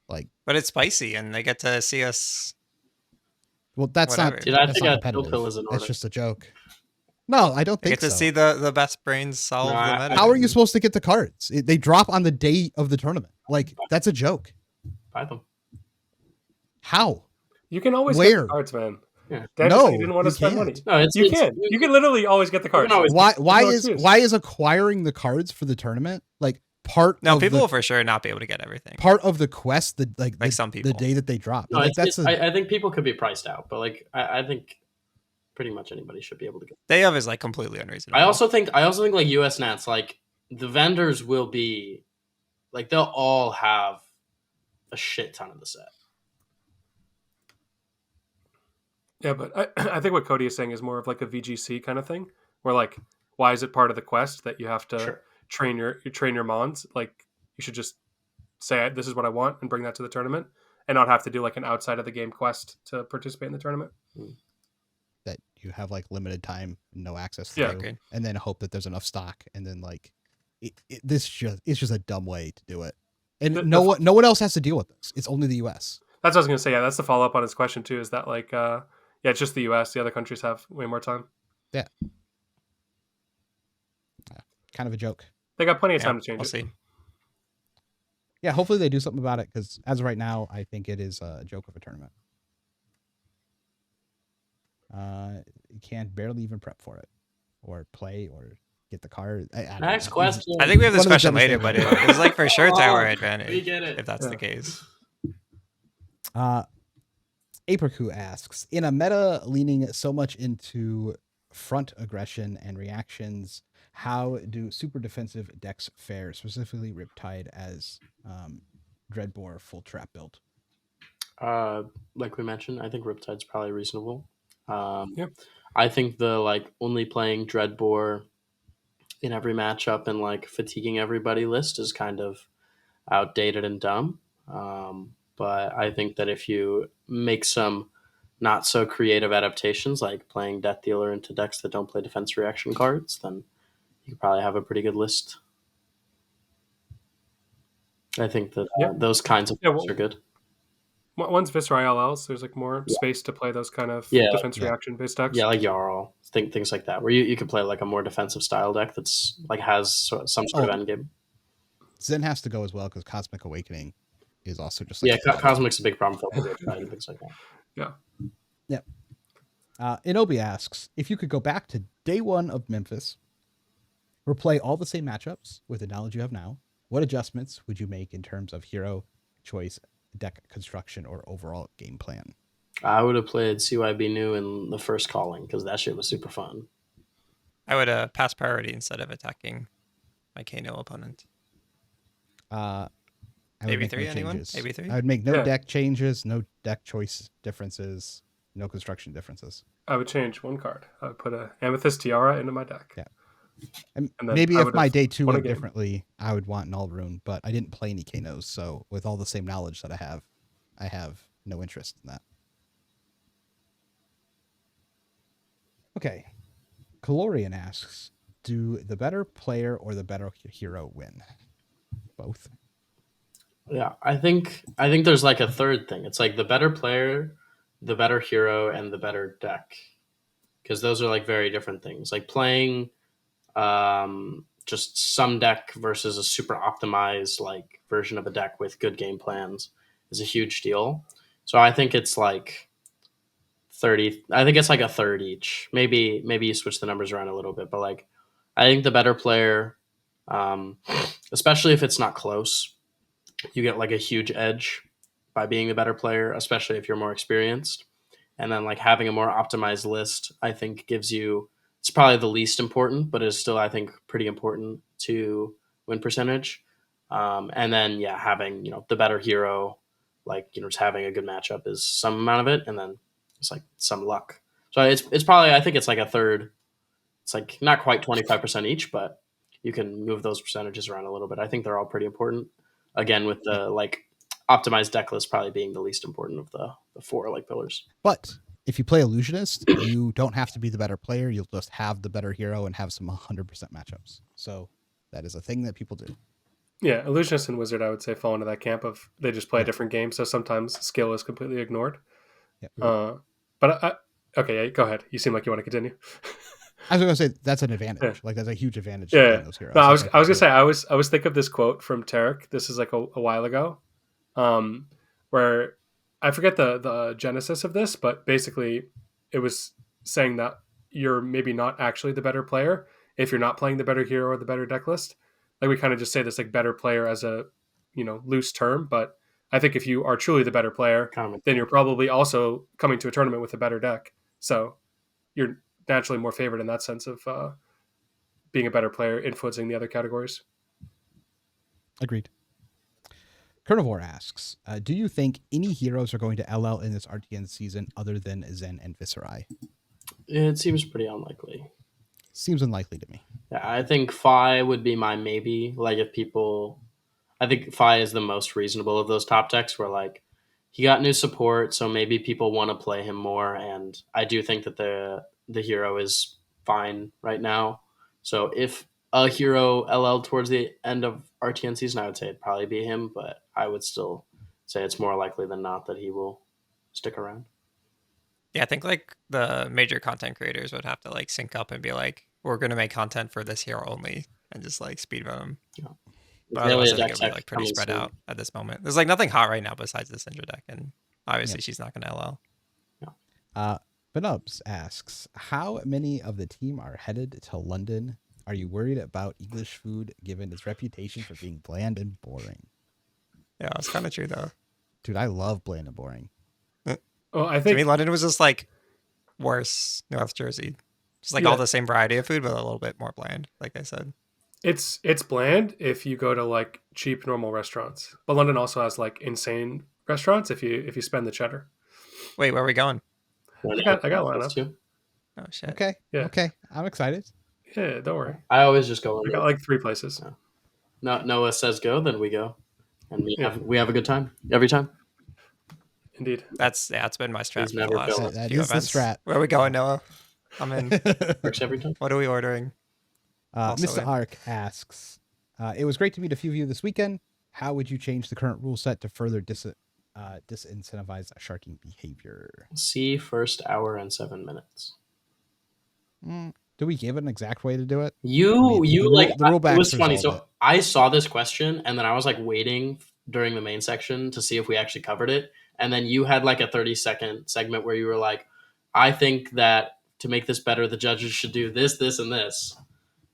But it's spicy, and they get to see us. Well, that's whatever. not. Dude, I that's think not a pill competitive. is in order. That's just a joke. No, I don't They think get to so. see the best brains solve the meta. How are you supposed to get the cards? They drop on the day of the tournament. Like that's a joke. Buy them. How? You can always Where? get the cards, man. Yeah. No, you didn't want to spend money. No, You can literally always get the cards. Why is acquiring the cards for the tournament like part? No, of people will for sure not be able to get everything. Part of the quest, some people, the day that they drop. No, like, I think people could be priced out, but like I think pretty much anybody should be able to get. Day of is like completely unreasonable. I also think like US Nats, like the vendors will be like they'll all have a shit ton of the set. Yeah, but I think what Cody is saying is more of like a VGC kind of thing, where like, why is it part of the quest that you have to train your mons? Like, you should just say this is what I want and bring that to the tournament, and not have to do like an outside of the game quest to participate in the tournament. That you have like limited time, no access to, and then hope that there's enough stock, and then like it's just a dumb way to do it, and no one else has to deal with this. It's only the US. That's what I was gonna say. Yeah, that's the follow up on his question too. Is that like yeah, it's just the US. The other countries have way more time. Yeah. Kind of a joke. They got plenty of time to change we'll it. See. Yeah, hopefully they do something about it, because as of right now, I think it is a joke of a tournament. You can't barely even prep for it, or play, or get the card. Next question. I think we have this question later, but it was like for sure to our advantage. We get it if that's the case. Apriku asks, in a meta leaning so much into front aggression and reactions, how do super defensive decks fare, specifically Riptide as Dreadbore full trap build? Like we mentioned, I think Riptide's probably reasonable. Yep. I think the like only playing Dreadbore in every matchup and like fatiguing everybody list is kind of outdated and dumb. But I think that if you make some not so creative adaptations, like playing Death Dealer into decks that don't play defense reaction cards, then you could probably have a pretty good list. I think that those kinds of decks are good. One's Viscera ILLs. There's like more space to play those kind of defense reaction based decks. Yeah, like Jarl, things like that, where you could play like a more defensive style deck that's like has some sort of endgame. Zen has to go as well, because Cosmic Awakening is also just like Cosmic's a big problem for Riptide and things like that. Yeah. Inobi asks, if you could go back to day one of Memphis, replay all the same matchups with the knowledge you have now, what adjustments would you make in terms of hero choice, deck construction, or overall game plan? I would have played CYB New in the first calling, because that shit was super fun. I would pass priority instead of attacking my Kano opponent. I would make no AB3, anyone? changes. AB3? I would make no Yeah. deck changes, no deck choice differences, no construction differences. I would change one card. I would put a Amethyst Tiara into my deck. Yeah. And And then maybe I if would my have day 2 won a went game. differently, I would want Null Rune, but I didn't play any Kanos, so with all the same knowledge that I have no interest in that. Okay. Calorian asks, do the better player or the better hero win? Both. Yeah, I think there's like a third thing. It's like the better player, the better hero, and the better deck, because those are like very different things. Like playing just some deck versus a super optimized like version of a deck with good game plans is a huge deal. So I think it's like 30. I think it's like a third each. Maybe you switch the numbers around a little bit, but like I think the better player, especially if it's not close, you get like a huge edge by being the better player, especially if you're more experienced. And then like having a more optimized list, I think gives you, it's probably the least important, but is still, I think, pretty important to win percentage. And then, yeah, having, the better hero, like, just having a good matchup is some amount of it. And then it's like some luck. So it's probably, I think it's like a third. It's like not quite 25% each, but you can move those percentages around a little bit. I think they're all pretty important. Again, with the like optimized deck list probably being the least important of the four like pillars. But if you play Illusionist, you don't have to be the better player. You'll just have the better hero and have some 100% matchups. So that is a thing that people do. Yeah, Illusionist and Wizard, I would say, fall into that camp of they just play a different game, so sometimes skill is completely ignored. Yep. Okay, go ahead. You seem like you want to continue. I was going to say that's an advantage. Yeah. Like that's a huge advantage. Yeah. To playing those heroes. No, I was going to say I was thinking of this quote from Tarek. This is like a while ago, where I forget the genesis of this, but basically it was saying that you're maybe not actually the better player if you're not playing the better hero or the better deck list. Like we kind of just say this like better player as a loose term, but I think if you are truly the better player, then you're probably also coming to a tournament with a better deck. So you're naturally more favored in that sense of being a better player, influencing the other categories. Agreed. Carnivore asks, do you think any heroes are going to LL in this RTN season other than Zen and Viserai? It seems pretty unlikely. Seems unlikely to me. Yeah, I think Fi would be my maybe. Like if people, I think Fi is the most reasonable of those top decks where like he got new support, so maybe people want to play him more. And I do think that the hero is fine right now. So if a hero LL towards the end of RTN season, I would say it'd probably be him, but I would still say it's more likely than not that he will stick around. Yeah, I think like the major content creators would have to like sync up and be like, we're going to make content for this hero only and just like speedrun them. Yeah. But otherwise, I think it would be like pretty spread out at this moment. There's like nothing hot right now besides the Syndra deck, and obviously she's not going to LL. Yeah. Benubs asks, how many of the team are headed to London? Are you worried about English food given its reputation for being bland and boring? Yeah, it's kind of true though. Dude, I love bland and boring. Oh, I think to me, London was just like worse North Jersey. Just like all the same variety of food, but a little bit more bland, like I said. it's bland if you go to like cheap normal restaurants, but London also has like insane restaurants if you spend the cheddar. Wait, where are we going? I got lineup too. Oh shit. Okay. Yeah. Okay. I'm excited. Yeah, don't worry. I always just go. I got like 3 places. No, Noah says go, then we go, and we have a good time every time. Indeed. It's been my strat He's for the never last failed. That few is the events. strat. Where are we going, Noah? I'm in. Works every time. What are we ordering? Also Mr. in. Ark asks, it was great to meet a few of you this weekend. How would you change the current rule set to further disincentivize sharking behavior? See first hour and 7 minutes. Do we give an exact way to do it? You the rule it was backers funny. all So that. I saw this question and then I was like waiting during the main section to see if we actually covered it. And then you had like a 30-second segment where you were like, I think that to make this better, the judges should do this, this, and this.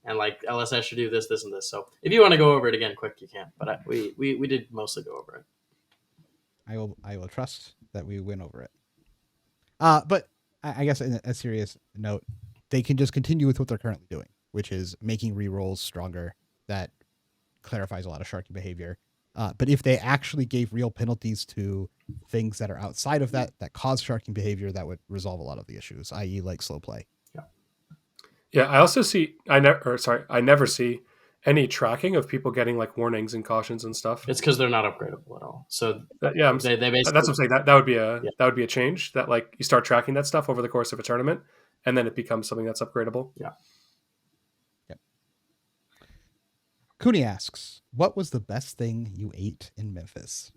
And like LSS should do this, this, and this. So if you want to go over it again quick, you can. But we did mostly go over it. I will trust that we win over it. But I guess in a serious note, they can just continue with what they're currently doing, which is making rerolls stronger. That clarifies a lot of sharking behavior. But if they actually gave real penalties to things that are outside of that cause sharking behavior, that would resolve a lot of the issues, i.e. like slow play. Yeah, I also see I never see any tracking of people getting like warnings and cautions and stuff. It's because they're not upgradable at all. So they basically, that's what I'm saying. That would be a change, that like you start tracking that stuff over the course of a tournament, and then it becomes something that's upgradable. Yeah. Yep. Cooney asks, what was the best thing you ate in Memphis?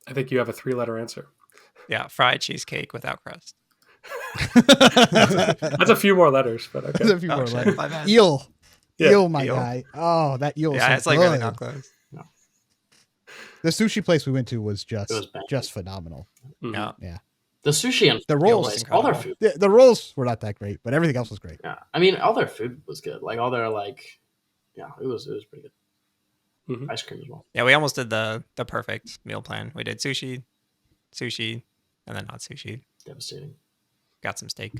I think you have a 3-letter answer. Yeah, fried cheesecake without crust. That's a few more letters, but okay. There's a few more shit, letters. my bad. Eel. Yeah. Eel, my Eel. guy. Oh, that eel. Yeah, So it's like really good. not close. The sushi place we went to was It was bad. just phenomenal. Mhm. Yeah. The sushi and The Eel rolls, was all their incredible. food. the rolls were not that great, but everything else was great. Yeah, I mean, all their food was good. Like all their it was pretty good. Mhm. Ice cream as well. Yeah, we almost did the perfect meal plan. We did sushi, and then not sushi. Devastating. Got some steak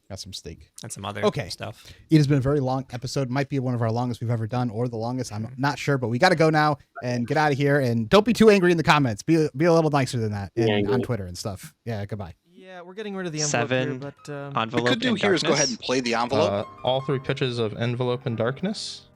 Got some steak. and some other Okay. stuff. It has been a very long episode. Might be one of our longest we've ever done, or the longest. I'm not sure, but we got to go now and get out of here. And don't be too angry in the comments. Be a little nicer than that, Be and angry. on Twitter and stuff. Yeah, goodbye. Yeah, we're getting rid of the envelope here, 7 but envelope What we could do in here is go ahead darkness. and play the envelope. All 3 pitches of envelope and darkness.